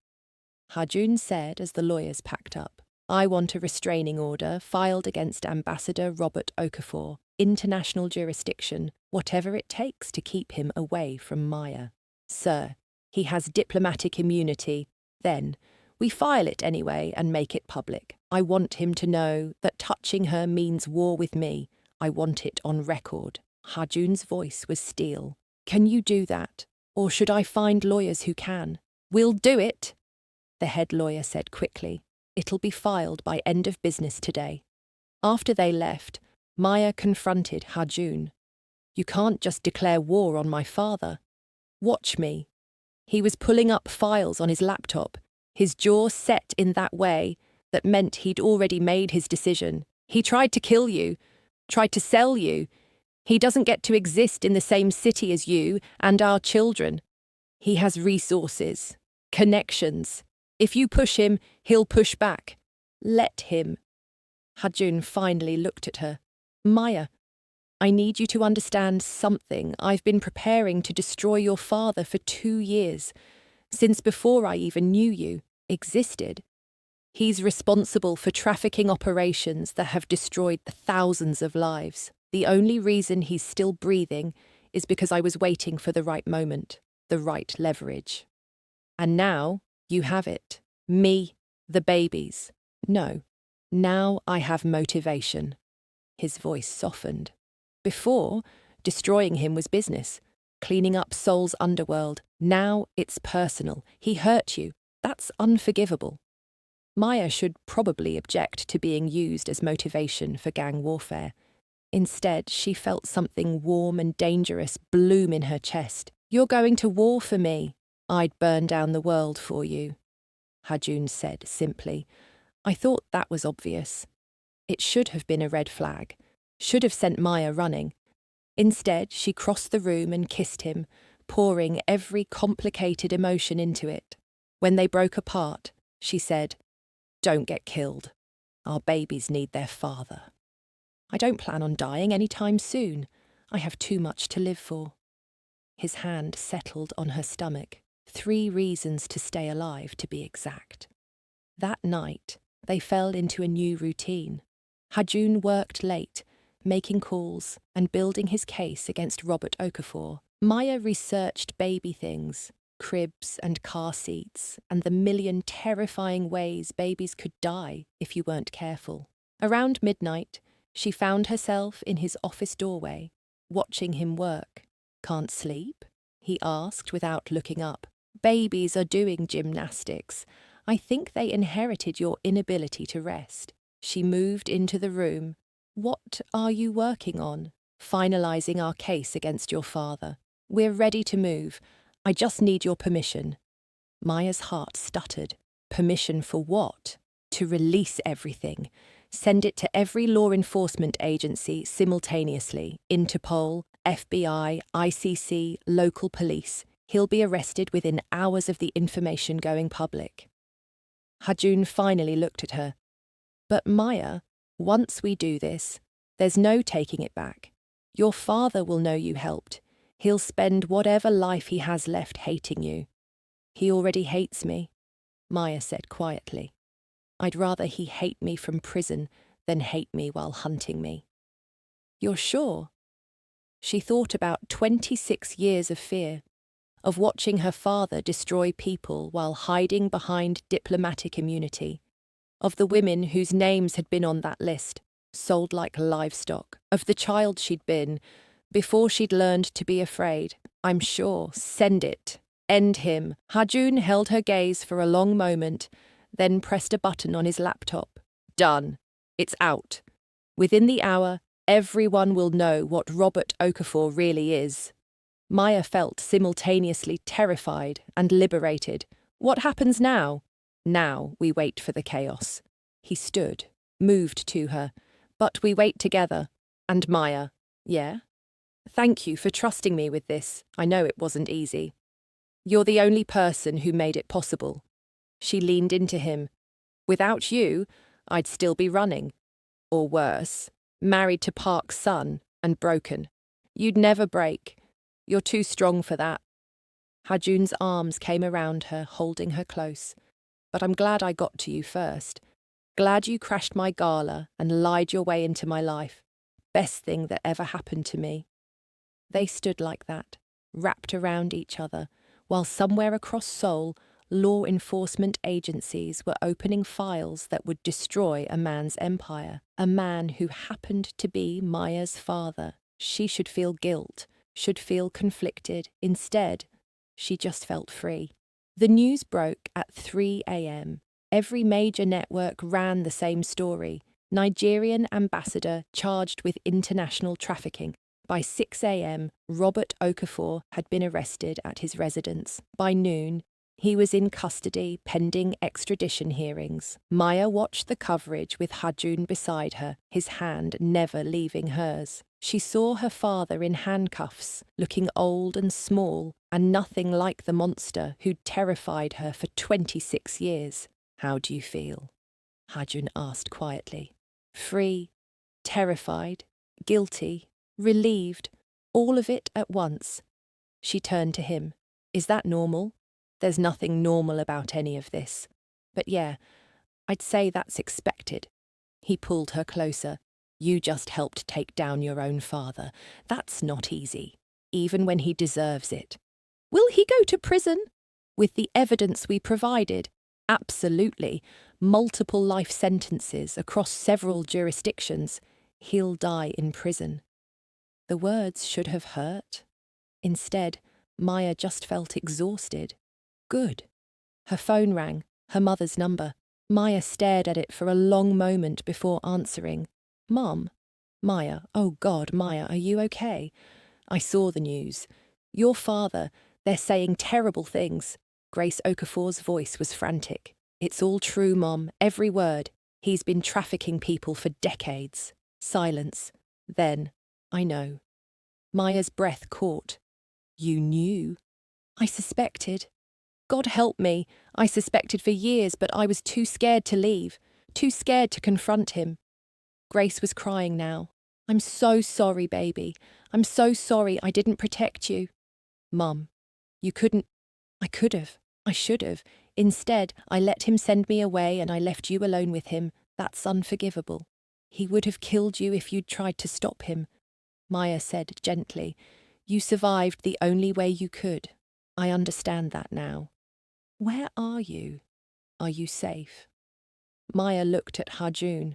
Hajun said as the lawyers packed up. "I want a restraining order filed against Ambassador Robert Okafor, international jurisdiction, whatever it takes to keep him away from Maya. Sir, he has diplomatic immunity. Then, we file it anyway and make it public. I want him to know that touching her means war with me. I want it on record." Hajun's voice was steel. "Can you do that? Or should I find lawyers who can?" "We'll do it," the head lawyer said quickly. "It'll be filed by end of business today." After they left, Maya confronted Hajun. "You can't just declare war on my father. Watch me." He was pulling up files on his laptop, his jaw set in that way that meant he'd already made his decision. "He tried to kill you, tried to sell you. He doesn't get to exist in the same city as you and our children. He has resources, connections. If you push him, he'll push back. Let him." Hajun finally looked at her. "Maya, I need you to understand something. I've been preparing to destroy your father for 2 years, since before I even knew you existed. He's responsible for trafficking operations that have destroyed thousands of lives. The only reason he's still breathing is because I was waiting for the right moment, the right leverage. And now you have it. Me, the babies. No, now I have motivation." His voice softened. Before, destroying him was business, cleaning up Seoul's underworld. Now it's personal. He hurt you. That's unforgivable. Maya should probably object to being used as motivation for gang warfare. Instead, she felt something warm and dangerous bloom in her chest. "You're going to war for me. I'd burn down the world for you," Hajun said simply. I thought that was obvious. It should have been a red flag, should have sent Maya running. Instead, she crossed the room and kissed him, pouring every complicated emotion into it. When they broke apart, she said, "Don't get killed. Our babies need their father. I don't plan on dying any time soon. I have too much to live for." His hand settled on her stomach. 3 reasons to stay alive, to be exact. That night, they fell into a new routine. Hajun worked late, making calls and building his case against Robert Okafor. Maya researched baby things, cribs and car seats, and the million terrifying ways babies could die if you weren't careful. Around midnight, she found herself in his office doorway, watching him work. "Can't sleep?" he asked without looking up. "Babies are doing gymnastics. I think they inherited your inability to rest." She moved into the room. "What are you working on?" "Finalizing our case against your father. We're ready to move. I just need your permission." Maya's heart stuttered. Permission for what? To release everything. Send it to every law enforcement agency simultaneously. Interpol, FBI, ICC, local police. He'll be arrested within hours of the information going public. Hajun finally looked at her. "But Maya, once we do this, there's no taking it back. Your father will know you helped. He'll spend whatever life he has left hating you." "He already hates me," Maya said quietly. "I'd rather he hate me from prison than hate me while hunting me." "You're sure?" She thought about 26 years of fear, of watching her father destroy people while hiding behind diplomatic immunity, of the women whose names had been on that list, sold like livestock, of the child she'd been, before she'd learned to be afraid. "I'm sure. Send it. End him." Hajun held her gaze for a long moment, then pressed a button on his laptop. "Done. It's out. Within the hour, everyone will know what Robert Okafor really is." Maya felt simultaneously terrified and liberated. "What happens now?" "Now we wait for the chaos." He stood, moved to her. "But we wait together. And Maya." "Yeah?" "Thank you for trusting me with this. I know it wasn't easy. You're the only person who made it possible." She leaned into him. "Without you, I'd still be running. Or worse, married to Park's son and broken. You'd never break. You're too strong for that." Hajun's arms came around her, holding her close. "But I'm glad I got to you first. Glad you crashed my gala and lied your way into my life. Best thing that ever happened to me." They stood like that, wrapped around each other, while somewhere across Seoul, law enforcement agencies were opening files that would destroy a man's empire. A man who happened to be Maya's father. She should feel guilt, should feel conflicted. Instead, she just felt free. The news broke at 3 a.m. Every major network ran the same story. Nigerian ambassador charged with international trafficking. By 6 a.m., Robert Okafor had been arrested at his residence. By noon, he was in custody pending extradition hearings. Maya watched the coverage with Hajun beside her, his hand never leaving hers. She saw her father in handcuffs, looking old and small, and nothing like the monster who'd terrified her for 26 years. "How do you feel?" Hajun asked quietly. "Free, terrified, guilty, relieved, all of it at once." She turned to him. "Is that normal?" "There's nothing normal about any of this. But yeah, I'd say that's expected." He pulled her closer. "You just helped take down your own father. That's not easy, even when he deserves it." "Will he go to prison?" "With the evidence we provided, absolutely. Multiple life sentences across several jurisdictions. He'll die in prison." The words should have hurt. Instead, Maya just felt exhausted. Good. Her phone rang, her mother's number. Maya stared at it for a long moment before answering. Mom? Maya, oh God, Maya, are you okay? I saw the news. Your father, they're saying terrible things. Grace Okafor's voice was frantic. It's all true, Mom, every word. He's been trafficking people for decades. Silence. Then, I know. Maya's breath caught. You knew? I suspected. God help me. I suspected for years, but I was too scared to leave, too scared to confront him. Grace was crying now. I'm so sorry, baby. I'm so sorry I didn't protect you. Mum, you couldn't. I could have. I should have. Instead, I let him send me away and I left you alone with him. That's unforgivable. He would have killed you if you'd tried to stop him. Maya said gently. You survived the only way you could. I understand that now. Where are you? Are you safe? Maya looked at Harjun,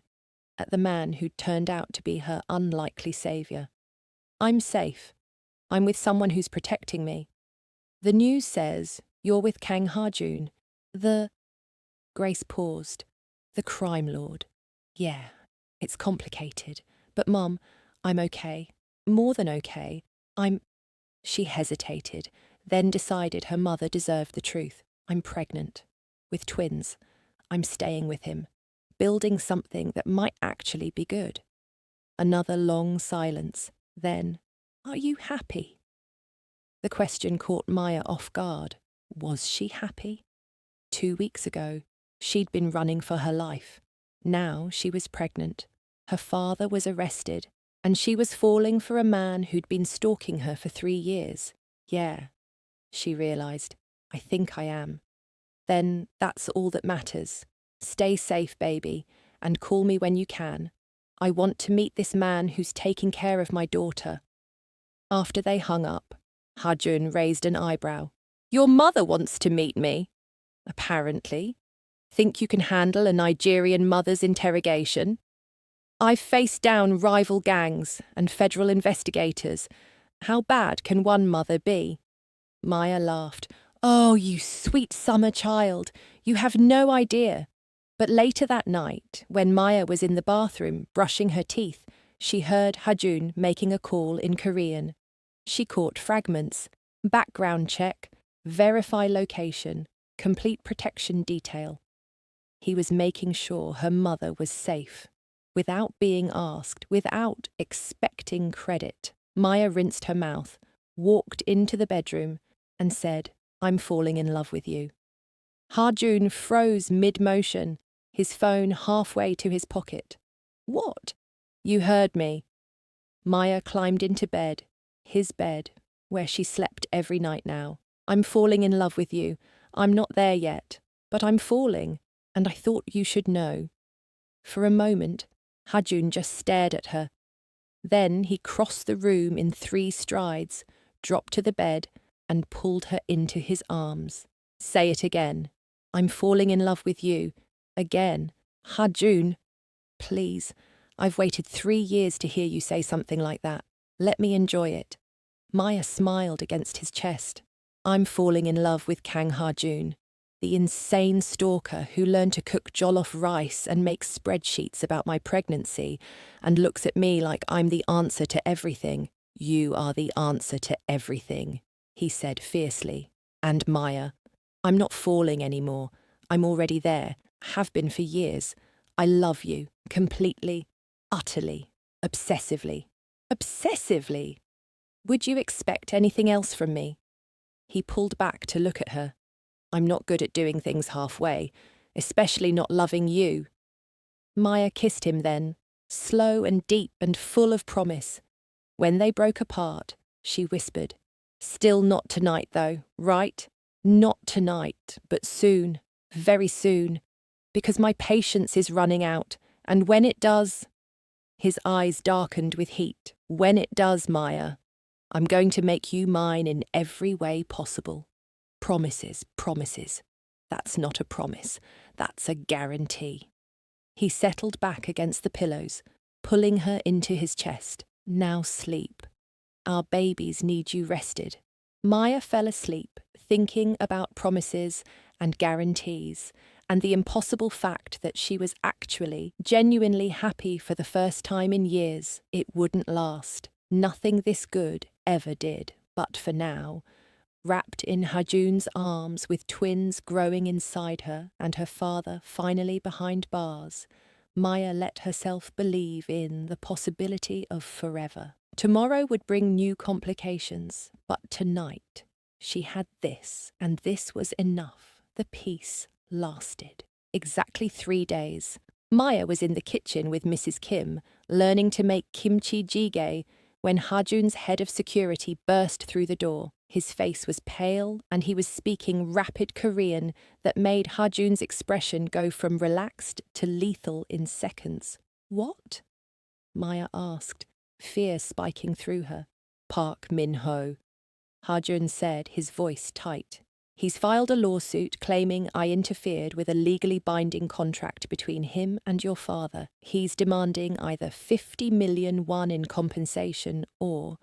at the man who'd turned out to be her unlikely saviour. I'm safe. I'm with someone who's protecting me. The news says you're with Kang Harjun, the... Grace paused. The crime lord. Yeah, it's complicated. But Mum, I'm okay. More than okay. She hesitated, then decided her mother deserved the truth. I'm pregnant. With twins. I'm staying with him. Building something that might actually be good. Another long silence. Then, are you happy? The question caught Maya off guard. Was she happy? 2 weeks ago, she'd been running for her life. Now she was pregnant. Her father was arrested, and she was falling for a man who'd been stalking her for 3 years. Yeah, she realised. I think I am. Then that's all that matters. Stay safe, baby, and call me when you can. I want to meet this man who's taking care of my daughter. After they hung up, Harjun raised an eyebrow. Your mother wants to meet me. Apparently. Think you can handle a Nigerian mother's interrogation? I've faced down rival gangs and federal investigators. How bad can one mother be? Maya laughed. Oh, you sweet summer child. You have no idea. But later that night, when Maya was in the bathroom brushing her teeth, she heard Harjun making a call in Korean. She caught fragments. Background check. Verify location. Complete protection detail. He was making sure her mother was safe. Without being asked, without expecting credit, Maya rinsed her mouth, walked into the bedroom, and said, I'm falling in love with you. Harjun froze mid-motion, his phone halfway to his pocket. What? You heard me. Maya climbed into bed, his bed, where she slept every night now. I'm falling in love with you. I'm not there yet, but I'm falling, and I thought you should know. For a moment, Harjun just stared at her. Then he crossed the room in 3 strides, dropped to the bed, and pulled her into his arms. Say it again. I'm falling in love with you. Again. Harjun. Please. I've waited 3 years to hear you say something like that. Let me enjoy it. Maya smiled against his chest. I'm falling in love with Kang Harjun, the insane stalker who learned to cook jollof rice and make spreadsheets about my pregnancy and looks at me like I'm the answer to everything. You are the answer to everything, he said fiercely. And Maya, I'm not falling anymore. I'm already there, have been for years. I love you, completely, utterly, obsessively. Obsessively? Would you expect anything else from me? He pulled back to look at her. I'm not good at doing things halfway, especially not loving you. Maya kissed him then, slow and deep and full of promise. When they broke apart, she whispered, Still not tonight though, right? Not tonight, but soon, very soon, because my patience is running out, and when it does... His eyes darkened with heat. When it does, Maya, I'm going to make you mine in every way possible. Promises, promises. That's not a promise. That's a guarantee. He settled back against the pillows, pulling her into his chest. Now sleep. Our babies need you rested. Maya fell asleep, thinking about promises and guarantees, and the impossible fact that she was actually, genuinely happy for the first time in years. It wouldn't last. Nothing this good ever did. But for now, wrapped in Hajun's arms with twins growing inside her and her father finally behind bars, Maya let herself believe in the possibility of forever. Tomorrow would bring new complications, but tonight she had this, and this was enough. The peace lasted. Exactly 3 days. Maya was in the kitchen with Mrs. Kim, learning to make kimchi jjigae, when Hajun's head of security burst through the door. His face was pale, and he was speaking rapid Korean that made Hajun's expression go from relaxed to lethal in seconds. "What?" Maya asked, fear spiking through her. "Park Min-ho," Hajun said, his voice tight. "He's filed a lawsuit claiming I interfered with a legally binding contract between him and your father. He's demanding either 50 million won in compensation or,"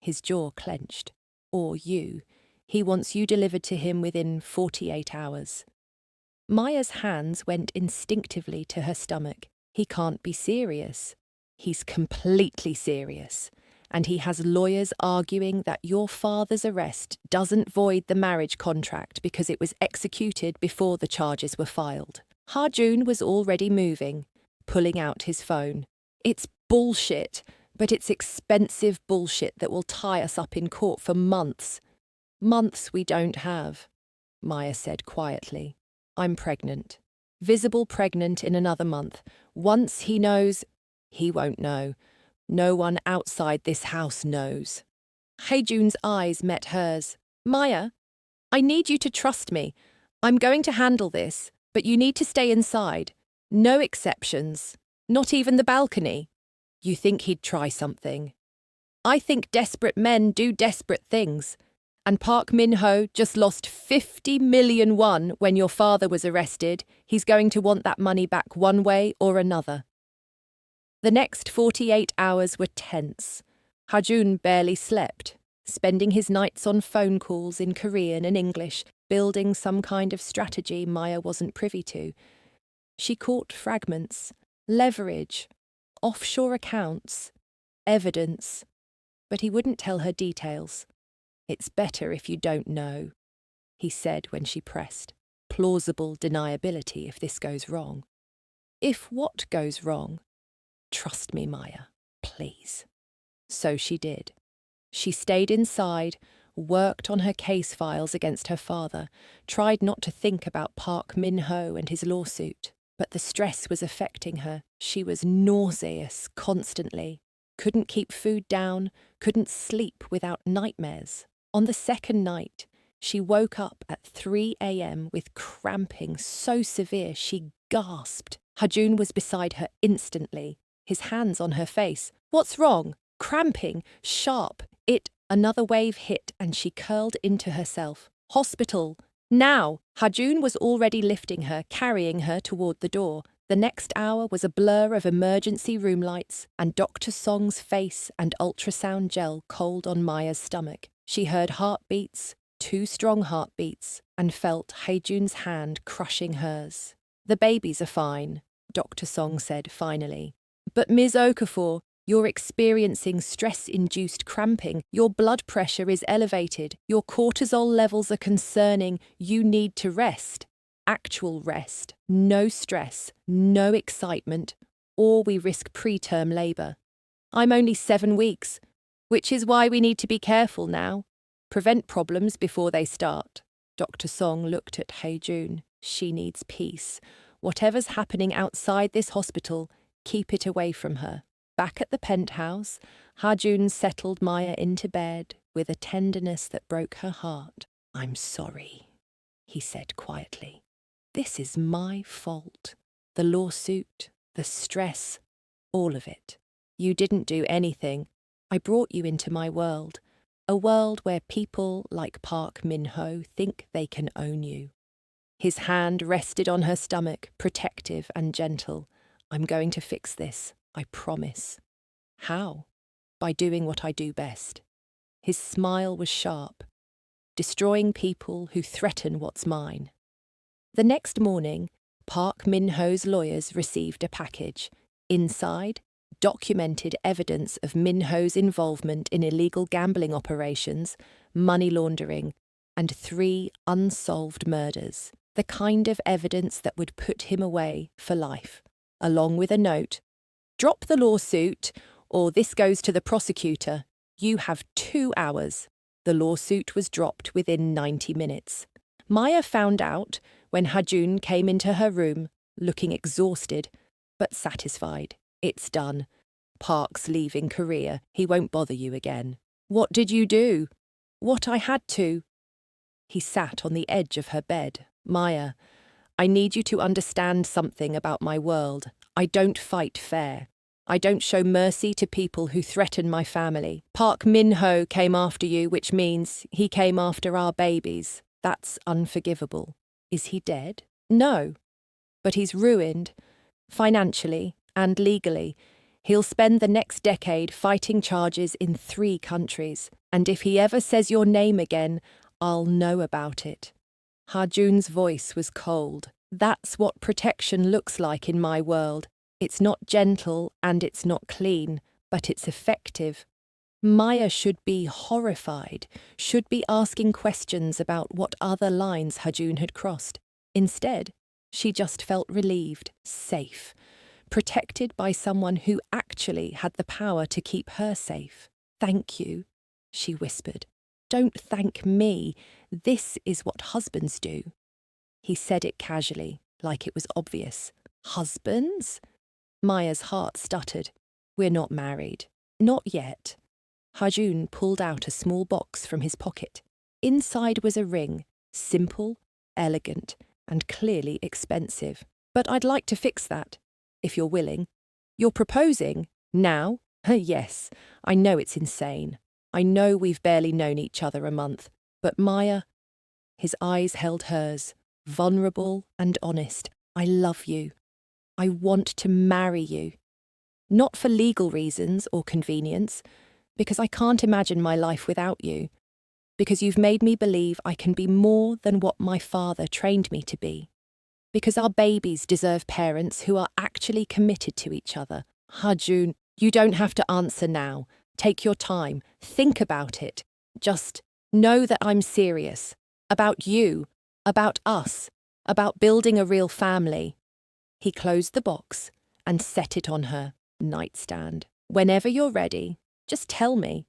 his jaw clenched, "or you. He wants you delivered to him within 48 hours. Maya's hands went instinctively to her stomach. He can't be serious. He's completely serious. And he has lawyers arguing that your father's arrest doesn't void the marriage contract because it was executed before the charges were filed. Hajun was already moving, pulling out his phone. "It's bullshit, but it's expensive bullshit that will tie us up in court for months. Months we don't have," Maya said quietly. "I'm pregnant. Visible pregnant in another month. Once he knows, he won't know. No one outside this house knows." Haejun's eyes met hers. "Maya, I need you to trust me. I'm going to handle this, but you need to stay inside. No exceptions. Not even the balcony." "You think he'd try something?" "I think desperate men do desperate things. And Park Min-ho just lost 50 million won when your father was arrested. He's going to want that money back one way or another." The next 48 hours were tense. Hajun barely slept, spending his nights on phone calls in Korean and English, building some kind of strategy Maya wasn't privy to. She caught fragments, leverage, offshore accounts, evidence, but he wouldn't tell her details. "It's better if you don't know," he said when she pressed. "Plausible deniability if this goes wrong." "If what goes wrong?" "Trust me, Maya, please." So she did. She stayed inside, worked on her case files against her father, tried not to think about Park Min-ho and his lawsuit. But the stress was affecting her. She was nauseous constantly, couldn't keep food down, couldn't sleep without nightmares. On the second night, she woke up at 3 a.m. with cramping so severe she gasped. Hajun was beside her instantly, his hands on her face. "What's wrong?" "Cramping, sharp." Another wave hit and she curled into herself. "Hospital, now!" Hajun was already lifting her, carrying her toward the door. The next hour was a blur of emergency room lights and Dr. Song's face and ultrasound gel cold on Maya's stomach. She heard heartbeats, 2 strong heartbeats, and felt Haejun's hand crushing hers. "The babies are fine," Dr. Song said finally. "But Ms. Okafor, you're experiencing stress-induced cramping. Your blood pressure is elevated. Your cortisol levels are concerning. You need to rest. Actual rest. No stress, no excitement, or we risk preterm labour. I'm only 7 weeks, which is why we need to be careful now. Prevent problems before they start." Dr. Song looked at Haejun. She needs peace. Whatever's happening outside this hospital, keep it away from her. Back at the penthouse, Hajun settled Maya into bed with a tenderness that broke her heart. "I'm sorry," he said quietly. "This is my fault. The lawsuit, the stress, all of it. You didn't do anything. I brought you into my world, a world where people like Park Min-ho think they can own you." His hand rested on her stomach, protective and gentle. "I'm going to fix this. I promise." "How?" "By doing what I do best." His smile was sharp. "Destroying people who threaten what's mine." The next morning, Park Min-ho's lawyers received a package. Inside, documented evidence of Min-ho's involvement in illegal gambling operations, money laundering, and 3 unsolved murders. The kind of evidence that would put him away for life, along with a note, "Drop the lawsuit, or this goes to the prosecutor. You have 2 hours." The lawsuit was dropped within 90 minutes. Maya found out when Hajun came into her room, looking exhausted, but satisfied. "It's done. Park's leaving Korea. He won't bother you again." "What did you do?" "What I had to." He sat on the edge of her bed. "Maya, I need you to understand something about my world. I don't fight fair. I don't show mercy to people who threaten my family. Park Min-ho came after you, which means he came after our babies. That's unforgivable." "Is he dead?" "No, but he's ruined, financially and legally. He'll spend the next decade fighting charges in 3 countries, and if he ever says your name again, I'll know about it." Hajun's voice was cold. "That's what protection looks like in my world. It's not gentle and it's not clean, but it's effective." Maya should be horrified, should be asking questions about what other lines Hajun had crossed. Instead, she just felt relieved, safe, protected by someone who actually had the power to keep her safe. "Thank you," she whispered. "Don't thank me. This is what husbands do." He said it casually, like it was obvious. "Husbands?" Maya's heart stuttered. "We're not married." "Not yet." Hajun pulled out a small box from his pocket. Inside was a ring, simple, elegant, and clearly expensive. "But I'd like to fix that, if you're willing." "You're proposing? Now?" "Yes, I know it's insane. I know we've barely known each other a month. But Maya..." His eyes held hers, vulnerable and honest. "I love you. I want to marry you. Not for legal reasons or convenience, because I can't imagine my life without you. Because you've made me believe I can be more than what my father trained me to be. Because our babies deserve parents who are actually committed to each other." "Hajun, you don't have to answer now. Take your time. Think about it. Just know that I'm serious. About you. About us. About building a real family." He closed the box and set it on her nightstand. "Whenever you're ready, just tell me."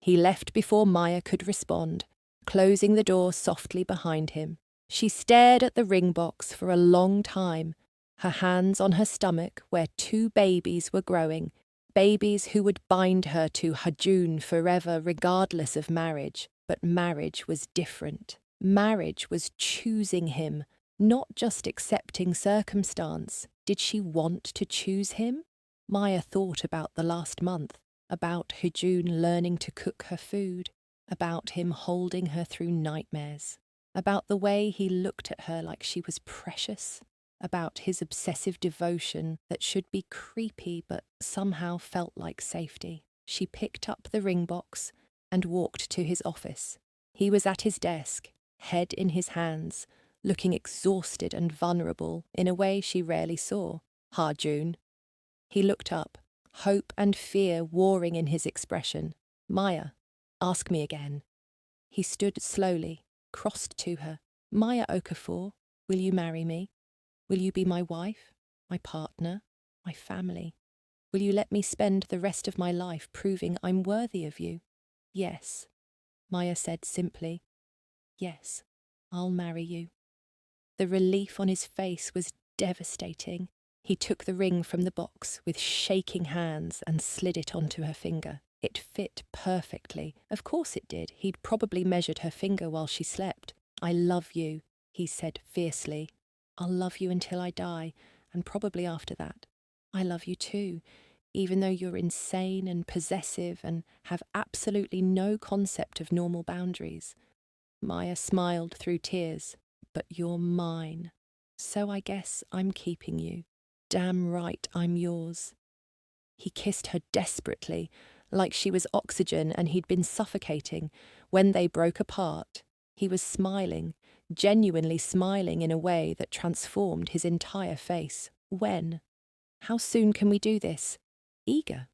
He left before Maya could respond, closing the door softly behind him. She stared at the ring box for a long time, her hands on her stomach where 2 babies were growing, babies who would bind her to Hajun forever regardless of marriage. But marriage was different. Marriage was choosing him, not just accepting circumstance. Did she want to choose him? Maya thought about the last month, about Hajun learning to cook her food, about him holding her through nightmares, about the way he looked at her like she was precious, about his obsessive devotion that should be creepy but somehow felt like safety. She picked up the ring box and walked to his office. He was at his desk, head in his hands, looking exhausted and vulnerable in a way she rarely saw. "Hajun." He looked up, hope and fear warring in his expression. "Maya, ask me again." He stood slowly, crossed to her. "Maya Okafor, will you marry me? Will you be my wife, my partner, my family? Will you let me spend the rest of my life proving I'm worthy of you?" "Yes," Maya said simply. "Yes, I'll marry you." The relief on his face was devastating. He took the ring from the box with shaking hands and slid it onto her finger. It fit perfectly. Of course it did. He'd probably measured her finger while she slept. "I love you," he said fiercely. "I'll love you until I die, and probably after that. I love you too, even though you're insane and possessive and have absolutely no concept of normal boundaries." Maya smiled through tears. "But you're mine. So I guess I'm keeping you. Damn right I'm yours." He kissed her desperately, like she was oxygen and he'd been suffocating. When they broke apart, he was smiling, genuinely smiling in a way that transformed his entire face. When? How soon can we do this? Eager.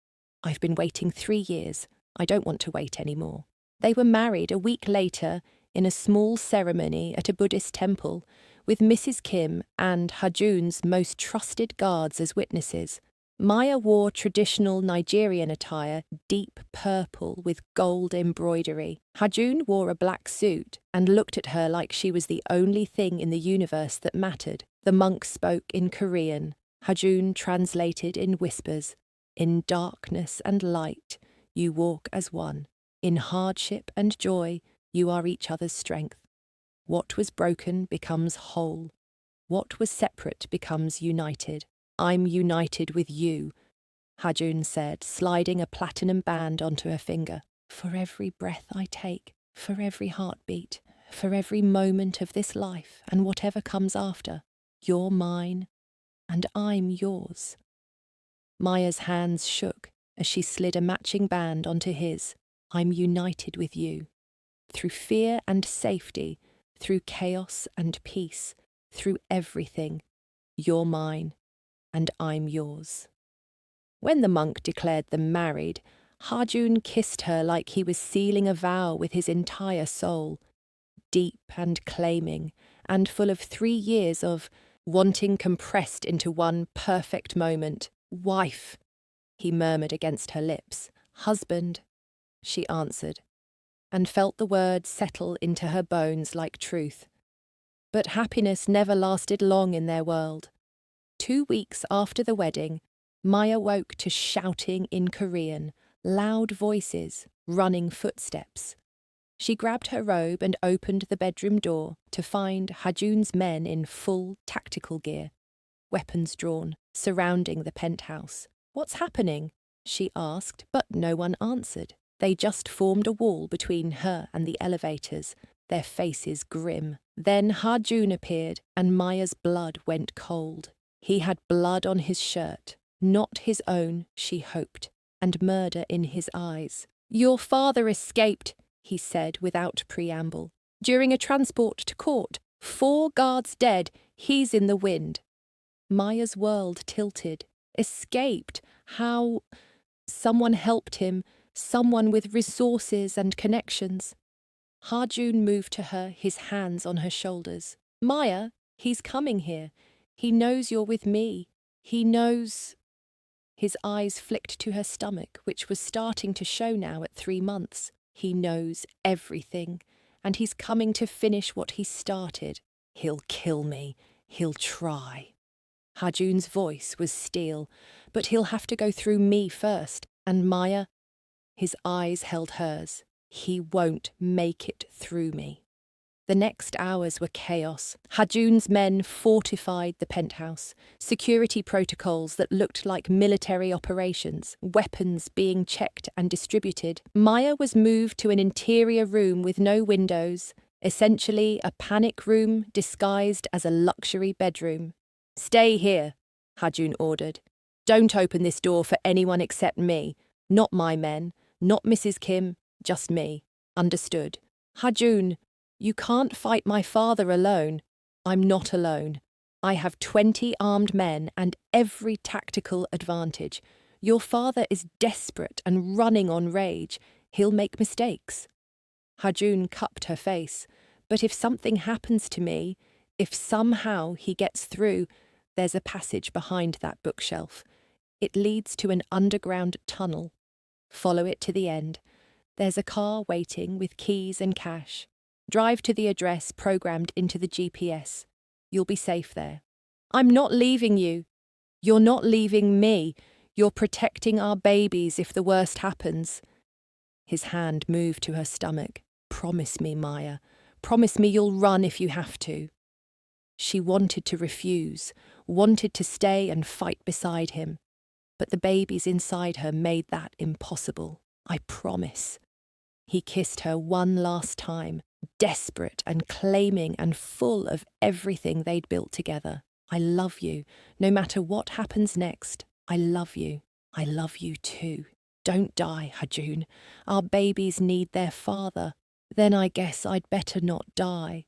I've been waiting 3 years. I don't want to wait anymore. They were married a week later in a small ceremony at a Buddhist temple, with Mrs. Kim and Hajun's most trusted guards as witnesses. Maya wore traditional Nigerian attire, deep purple with gold embroidery. Hajun wore a black suit and looked at her like she was the only thing in the universe that mattered. The monk spoke in Korean. Hajun translated in whispers. In darkness and light, you walk as one. In hardship and joy, you are each other's strength. What was broken becomes whole. What was separate becomes united. I'm united with you, Hajun said, sliding a platinum band onto her finger. For every breath I take, for every heartbeat, for every moment of this life and whatever comes after, you're mine and I'm yours. Maya's hands shook as she slid a matching band onto his. I'm united with you. Through fear and safety, through chaos and peace, through everything, you're mine and I'm yours. When the monk declared them married, Hajun kissed her like he was sealing a vow with his entire soul, deep and claiming, and full of 3 years of wanting compressed into one perfect moment. Wife, he murmured against her lips. Husband, she answered, and felt the word settle into her bones like truth. But happiness never lasted long in their world. 2 weeks after the wedding, Maya woke to shouting in Korean, loud voices, running footsteps. She grabbed her robe and opened the bedroom door to find Hajun's men in full tactical gear, weapons drawn, surrounding the penthouse. What's happening? She asked, but no one answered. They just formed a wall between her and the elevators, their faces grim. Then Hajun appeared, and Maya's blood went cold. He had blood on his shirt, not his own, she hoped, and murder in his eyes. Your father escaped, he said without preamble. During a transport to court, 4 guards dead, he's in the wind. Maya's world tilted. Escaped? How? Someone helped him, someone with resources and connections. Hajun moved to her, his hands on her shoulders. Maya, he's coming here. He knows you're with me. He knows... His eyes flicked to her stomach, which was starting to show now at 3 months. He knows everything, and he's coming to finish what he started. He'll kill me. He'll try. Hajun's voice was steel, but he'll have to go through me first. And Maya, his eyes held hers. He won't make it through me. The next hours were chaos. Hajun's men fortified the penthouse, security protocols that looked like military operations, weapons being checked and distributed. Maya was moved to an interior room with no windows, essentially a panic room disguised as a luxury bedroom. Stay here, Hajun ordered. Don't open this door for anyone except me. Not my men, not Mrs. Kim, just me. Understood. Hajun, you can't fight my father alone. I'm not alone. I have 20 armed men and every tactical advantage. Your father is desperate and running on rage. He'll make mistakes. Hajun cupped her face. But if something happens to me, if somehow he gets through, there's a passage behind that bookshelf. It leads to an underground tunnel. Follow it to the end. There's a car waiting with keys and cash. Drive to the address programmed into the GPS. You'll be safe there. I'm not leaving you. You're not leaving me. You're protecting our babies if the worst happens. His hand moved to her stomach. Promise me, Maya. Promise me you'll run if you have to. She wanted to refuse, wanted to stay and fight beside him. But the babies inside her made that impossible. I promise. He kissed her one last time, desperate and claiming and full of everything they'd built together. I love you, no matter what happens next. I love you. I love you too. Don't die, Hajun. Our babies need their father. Then I guess I'd better not die.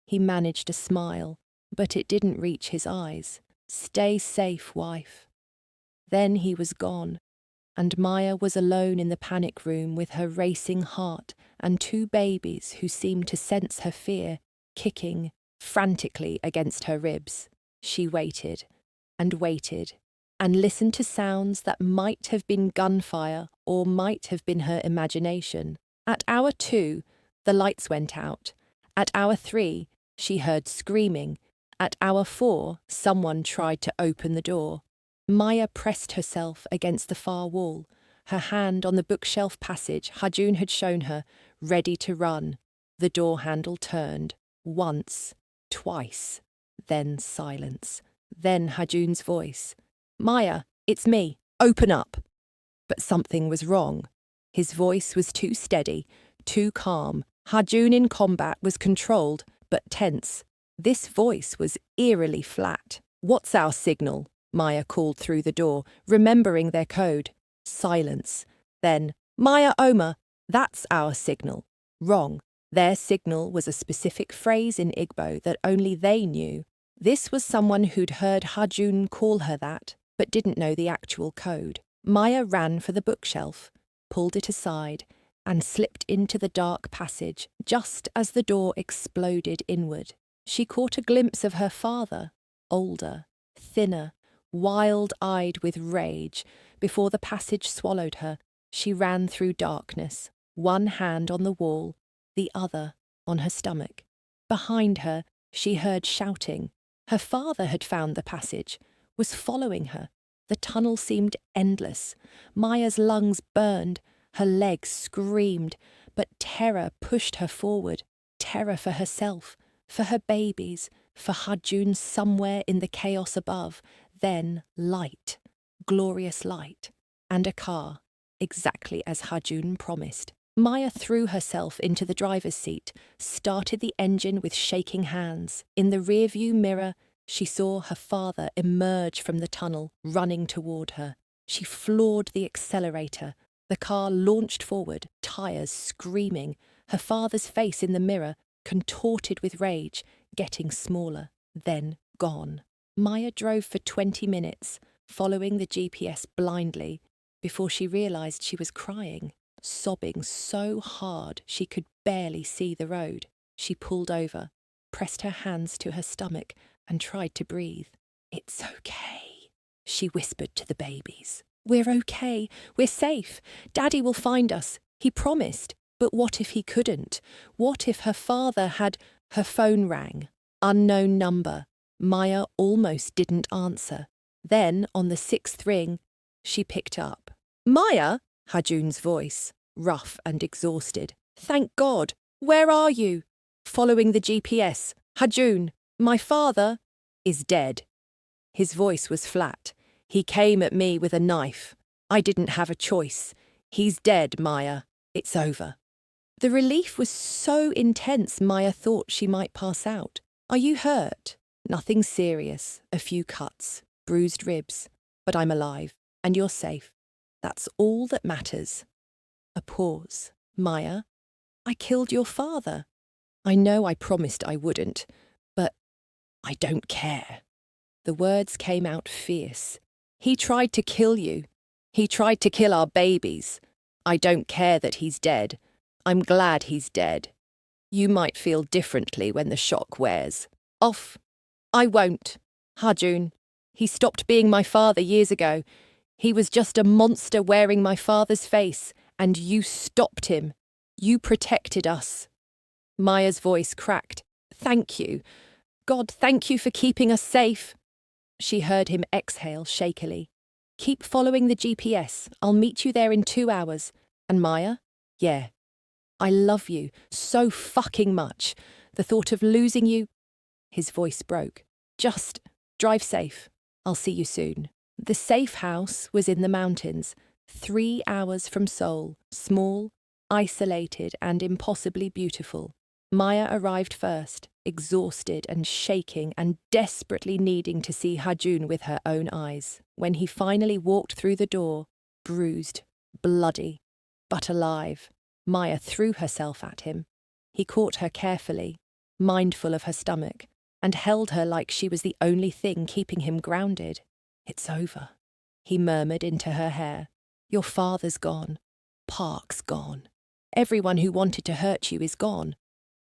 He managed a smile, but it didn't reach his eyes. "Stay safe, wife." Then he was gone, and Maya was alone in the panic room with her racing heart and two babies who seemed to sense her fear, kicking frantically against her ribs. She waited and waited and listened to sounds that might have been gunfire or might have been her imagination. At hour 2, the lights went out. At hour 3, she heard screaming. At hour 4, someone tried to open the door. Maya pressed herself against the far wall, her hand on the bookshelf passage Hajun had shown her, ready to run. The door handle turned. Once, twice, then silence. Then Hajun's voice. "Maya, it's me. Open up." But something was wrong. His voice was too steady, too calm. Hajun in combat was controlled, but tense. This voice was eerily flat. "What's our signal?" Maya called through the door, remembering their code. Silence. Then, "Maya Oma, that's our signal." Wrong. Their signal was a specific phrase in Igbo that only they knew. This was someone who'd heard Hajun call her that, but didn't know the actual code. Maya ran for the bookshelf, pulled it aside, and slipped into the dark passage just as the door exploded inward. She caught a glimpse of her father, older, thinner, wild-eyed with rage. Before the passage swallowed her, she ran through darkness, one hand on the wall, the other on her stomach. Behind her, she heard shouting. Her father had found the passage, was following her. The tunnel seemed endless. Maya's lungs burned, her legs screamed, but terror pushed her forward. Terror for herself, for her babies, for Hajun somewhere in the chaos above. Then light, glorious light, and a car, exactly as Hajun promised. Maya threw herself into the driver's seat, started the engine with shaking hands. In the rearview mirror, she saw her father emerge from the tunnel, running toward her. She floored the accelerator. The car launched forward, tires screaming, her father's face in the mirror, contorted with rage, getting smaller, then gone. Maya drove for 20 minutes, following the GPS blindly, before she realized she was crying, sobbing so hard she could barely see the road. She pulled over, pressed her hands to her stomach, and tried to breathe. "It's okay," she whispered to the babies. "We're okay. We're safe. Daddy will find us. He promised." But what if he couldn't? What if her father had... Her phone rang. Unknown number. Maya almost didn't answer. Then, on the 6th ring, she picked up. "Maya?" Hajun's voice, rough and exhausted. "Thank God. Where are you?" "Following the GPS. Hajun, my father is dead." His voice was flat. "He came at me with a knife. I didn't have a choice. He's dead, Maya. It's over." The relief was so intense Maya thought she might pass out. "Are you hurt?" "Nothing serious. A few cuts, bruised ribs. But I'm alive, and you're safe. That's all that matters." A pause. "Maya, I killed your father. I know I promised I wouldn't, but I don't care." The words came out fierce. "He tried to kill you. He tried to kill our babies. I don't care that he's dead. I'm glad he's dead. You might feel differently when the shock wears off. I won't. Hajun, he stopped being my father years ago. He was just a monster wearing my father's face, and you stopped him. You protected us." Maya's voice cracked. "Thank you. God, thank you for keeping us safe." She heard him exhale shakily. "Keep following the GPS. I'll meet you there in 2 hours. And Maya? Yeah. I love you so fucking much. The thought of losing you..." His voice broke. "Just drive safe. I'll see you soon." The safe house was in the mountains, 3 hours from Seoul, small, isolated and impossibly beautiful. Maya arrived first, exhausted and shaking and desperately needing to see Hajun with her own eyes. When he finally walked through the door, bruised, bloody, but alive, Maya threw herself at him. He caught her carefully. mindful of her stomach, and held her like she was the only thing keeping him grounded. "It's over," he murmured into her hair. "Your father's gone. Park's gone. Everyone who wanted to hurt you is gone.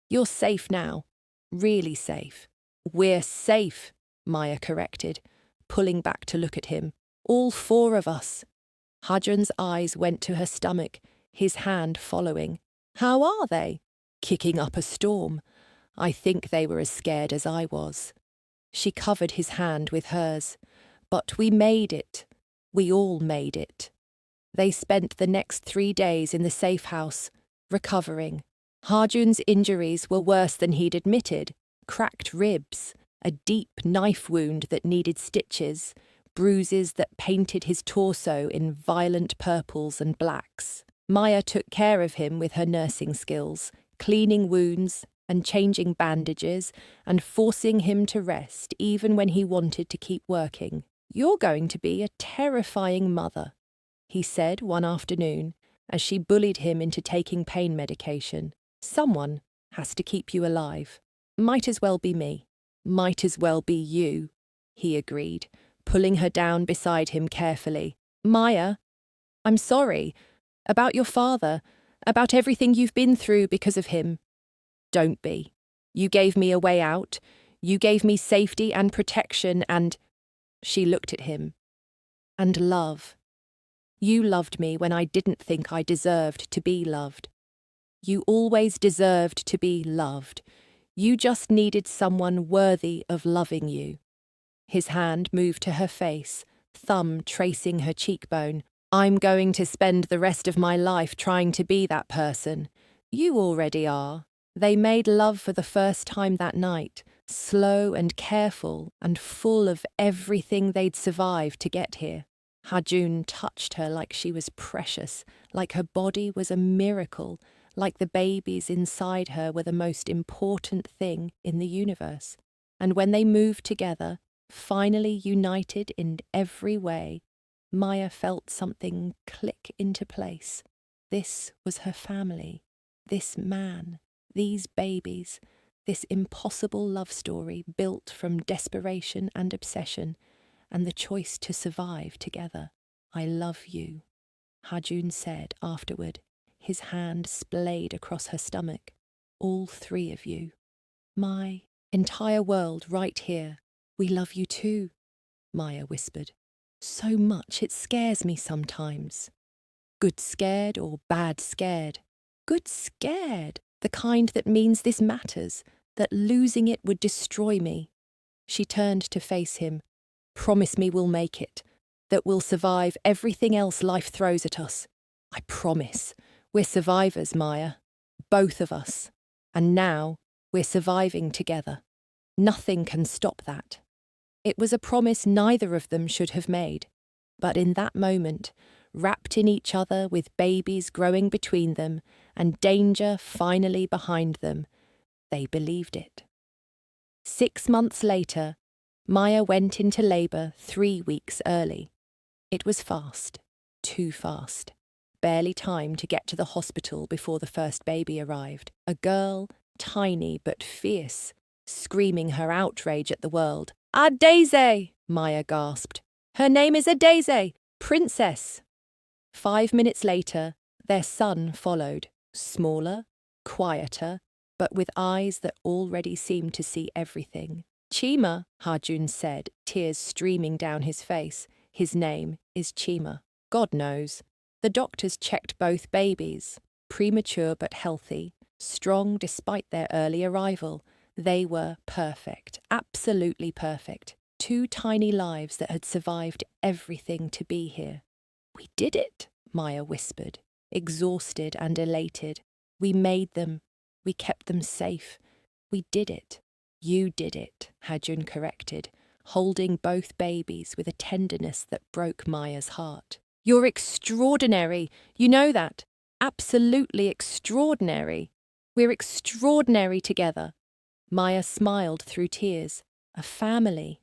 You're safe now. Really safe." "We're safe," Maya corrected, pulling back to look at him. "All four of us." Hadran's eyes went to her stomach, his hand following. "How are they?" "Kicking up a storm. I think they were as scared as I was." She covered his hand with hers. "But we made it. We all made it." They spent the next 3 days in the safe house, recovering. Harjun's injuries were worse than he'd admitted. Cracked ribs, a deep knife wound that needed stitches, bruises that painted his torso in violent purples and blacks. Maya took care of him with her nursing skills, cleaning wounds and changing bandages and forcing him to rest even when he wanted to keep working. "You're going to be a terrifying mother," he said one afternoon as she bullied him into taking pain medication. "Someone has to keep you alive. Might as well be me. Might as well be you," he agreed, pulling her down beside him carefully. "Maya, I'm sorry. About your father. About everything you've been through because of him." "Don't be. You gave me a way out. You gave me safety and protection and—" She looked at him. "And love. You loved me when I didn't think I deserved to be loved. You always deserved to be loved. You just needed someone worthy of loving you." His hand moved to her face, thumb tracing her cheekbone. "I'm going to spend the rest of my life trying to be that person. You already are." They made love for the first time that night, slow and careful and full of everything they'd survived to get here. Hajun touched her like she was precious, like her body was a miracle, like the babies inside her were the most important thing in the universe. And when they moved together, finally united in every way, Maya felt something click into place. This was her family, this man, these babies, this impossible love story built from desperation and obsession, and the choice to survive together. "I love you," Hajun said afterward, his hand splayed across her stomach. "All 3 of you. My entire world right here. We love you too," Maya whispered. "So much it scares me sometimes." "Good scared or bad scared?" "Good scared. The kind that means this matters, that losing it would destroy me." She turned to face him. "Promise me we'll make it, that we'll survive everything else life throws at us. I promise. We're survivors, Maya. Both of us. And now we're surviving together. Nothing can stop that." It was a promise neither of them should have made. But in that moment, wrapped in each other with babies growing between them and danger finally behind them, they believed it. 6 months later, Maya went into labour 3 weeks early. It was fast, too fast. Barely time to get to the hospital before the first baby arrived. A girl, tiny but fierce, screaming her outrage at the world. "Adeze!" Maya gasped. "Her name is Adeze! Princess!" 5 minutes later, their son followed, smaller, quieter, but with eyes that already seemed to see everything. "Chima," Hajun said, tears streaming down his face. "His name is Chima. God knows." The doctors checked both babies, premature but healthy, strong despite their early arrival. They were perfect, absolutely perfect. 2 tiny lives that had survived everything to be here. "We did it," Maya whispered, exhausted and elated. "We made them. We kept them safe. We did it." "You did it," Hajun corrected, holding both babies with a tenderness that broke Maya's heart. "You're extraordinary. You know that. Absolutely extraordinary. We're extraordinary together." Maya smiled through tears. A family.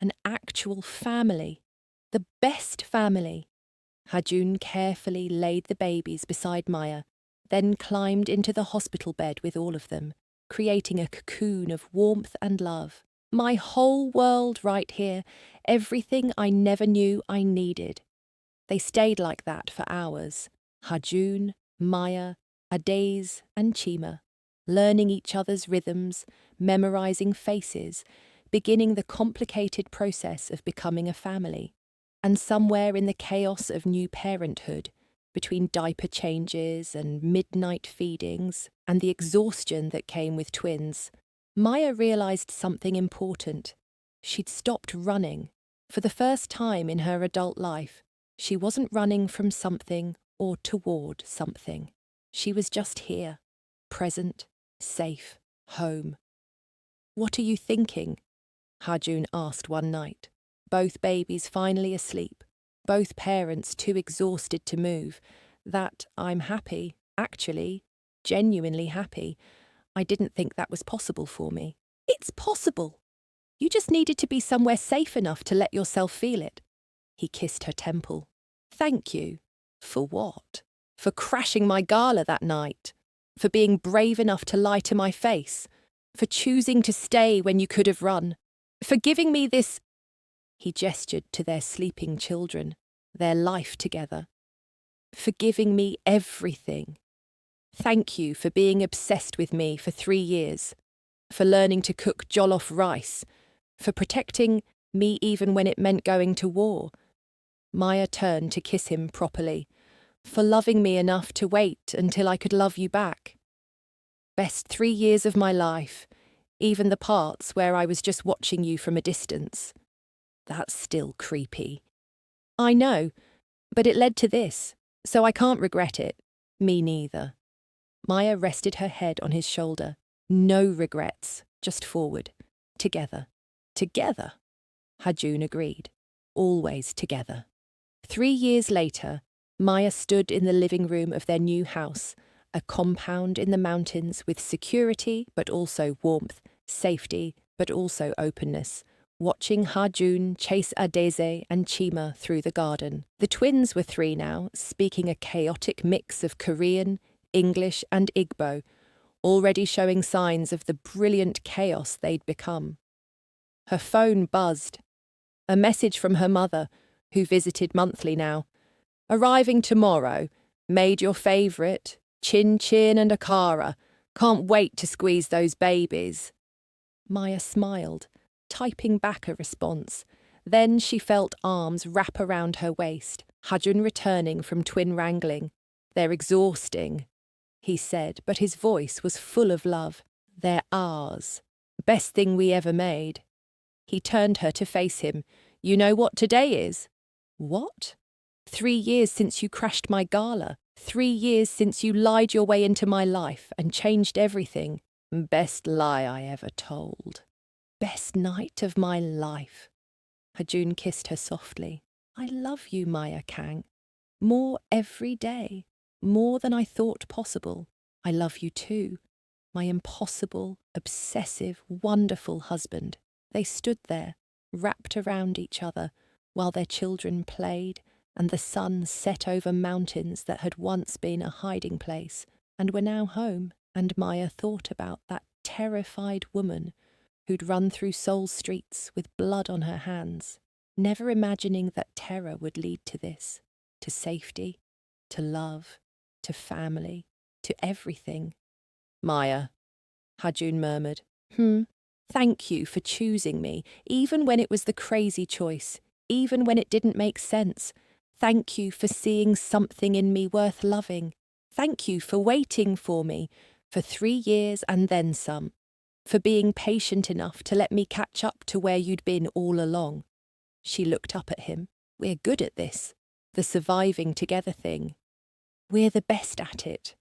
An actual family. The best family. Hajun carefully laid the babies beside Maya, then climbed into the hospital bed with all of them. creating a cocoon of warmth and love. My whole world right here, everything I never knew I needed. They stayed like that for hours. Hajun, Maya, Adaze, and Chima, learning each other's rhythms, memorizing faces, beginning the complicated process of becoming a family. And somewhere in the chaos of new parenthood, between diaper changes and midnight feedings and the exhaustion that came with twins, Maya realized something important. She'd stopped running. For the first time in her adult life, she wasn't running from something or toward something. She was just here, present, safe, home. "What are you thinking?" Hajun asked one night. Both babies finally asleep, both parents too exhausted to move. That I'm happy, actually, genuinely happy. I didn't think that was possible for me. It's possible. You just needed to be somewhere safe enough to let yourself feel it. He kissed her temple. Thank you. For what? For crashing my gala that night. For being brave enough to lie to my face. For choosing to stay when you could have run. For giving me this... He gestured to their sleeping children, their life together. For giving me everything. Thank you for being obsessed with me for 3 years. For learning to cook jollof rice. For protecting me even when it meant going to war. Maya turned to kiss him properly. For loving me enough to wait until I could love you back. Best 3 years of my life, even the parts where I was just watching you from a distance. That's still creepy. I know, but it led to this, so I can't regret it. Me neither. Maya rested her head on his shoulder. No regrets, just forward. Together. Together. Hajun agreed. Always together. 3 years later, Maya stood in the living room of their new house, a compound in the mountains with security but also warmth, safety but also openness, watching Hajun chase Adeze and Chima through the garden. The twins were 3 now, speaking a chaotic mix of Korean, English and Igbo, already showing signs of the brilliant chaos they'd become. Her phone buzzed. A message from her mother, who visited monthly now. Arriving tomorrow. Made your favourite. Chin Chin and Akara. Can't wait to squeeze those babies. Maya smiled, typing back a response. Then she felt arms wrap around her waist, Hajun returning from twin wrangling. They're exhausting, he said, but his voice was full of love. They're ours. Best thing we ever made. He turned her to face him. You know what today is? What? 3 years since you crashed my gala. 3 years since you lied your way into my life and changed everything. Best lie I ever told. Best night of my life. Hajun kissed her softly. I love you, Maya Kang. More every day. More than I thought possible. I love you too. My impossible, obsessive, wonderful husband. They stood there, wrapped around each other, while their children played, and the sun set over mountains that had once been a hiding place, and were now home. And Maya thought about that terrified woman who'd run through Seoul's streets with blood on her hands, never imagining that terror would lead to this, to safety, to love, to family, to everything. Maya, Hajun murmured. Thank you for choosing me, even when it was the crazy choice, even when it didn't make sense. Thank you for seeing something in me worth loving. Thank you for waiting for me, for 3 years and then some, for being patient enough to let me catch up to where you'd been all along. She looked up at him. We're good at this, the surviving together thing. We're the best at it.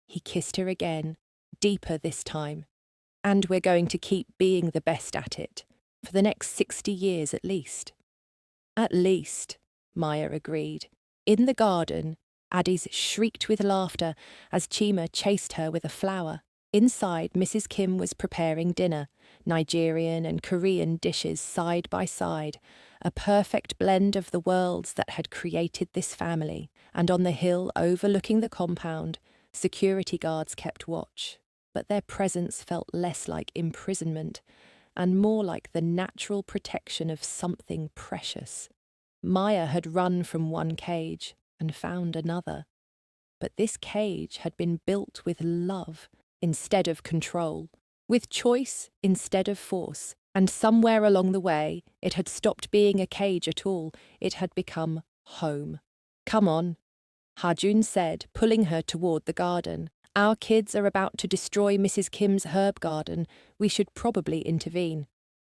He kissed her again, deeper this time. And we're going to keep being the best at it, for the next 60 years at least. At least, Maya agreed. In the garden, Addis shrieked with laughter as Chima chased her with a flower. Inside, Mrs. Kim was preparing dinner, Nigerian and Korean dishes side by side, a perfect blend of the worlds that had created this family. And on the hill overlooking the compound, security guards kept watch. but their presence felt less like imprisonment and more like the natural protection of something precious. Maya had run from one cage and found another, but this cage had been built with love instead of control, with choice instead of force, and somewhere along the way it had stopped being a cage at all. It had become home. "Come on," Hajun said, pulling her toward the garden. "Our kids are about to destroy Mrs. Kim's herb garden. We should probably intervene.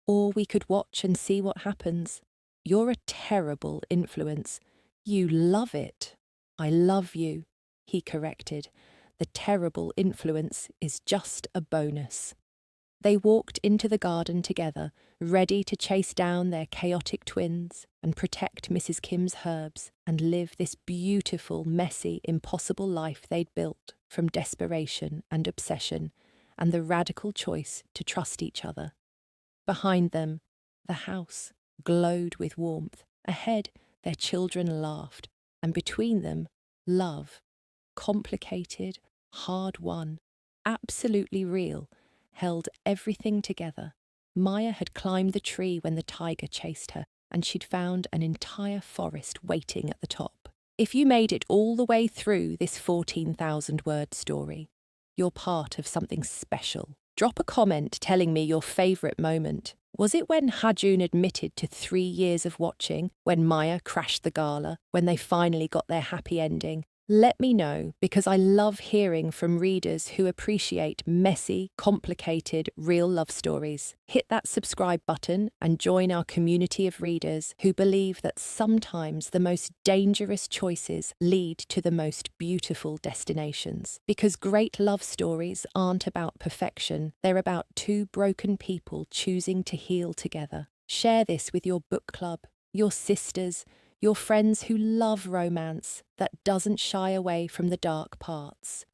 Or we could watch and see what happens. You're a terrible influence. You love it." "I love you," he corrected. "The terrible influence is just a bonus." They walked into the garden together, ready to chase down their chaotic twins and protect Mrs. Kim's herbs and live this beautiful, messy, impossible life they'd built from desperation and obsession and the radical choice to trust each other. Behind them, the house glowed with warmth. Ahead, their children laughed, and between them, love, complicated, hard-won, absolutely real, held everything together. Maya had climbed the tree when the tiger chased her, and she'd found an entire forest waiting at the top. If you made it all the way through this 14,000-word story, you're part of something special. Drop a comment telling me your favourite moment. Was it when Hajun admitted to 3 years of watching, when Maya crashed the gala, when they finally got their happy ending? Let me know, because I love hearing from readers who appreciate messy, complicated, real love stories. Hit that subscribe button and join our community of readers who believe that sometimes the most dangerous choices lead to the most beautiful destinations. Because great love stories aren't about perfection, they're about two broken people choosing to heal together. Share this with your book club, your sisters, your friends who love romance that doesn't shy away from the dark parts,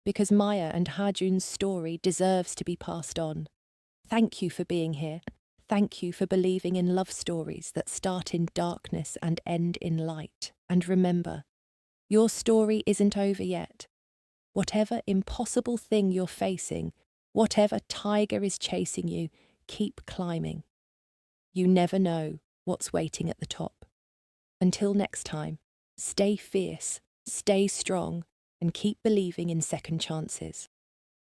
because Maya and Hajun's story deserves to be passed on. Thank you for being here. Thank you for believing in love stories that start in darkness and end in light. And remember, your story isn't over yet. Whatever impossible thing you're facing, whatever tiger is chasing you, keep climbing. You never know what's waiting at the top. Until next time, stay fierce, stay strong, and keep believing in second chances.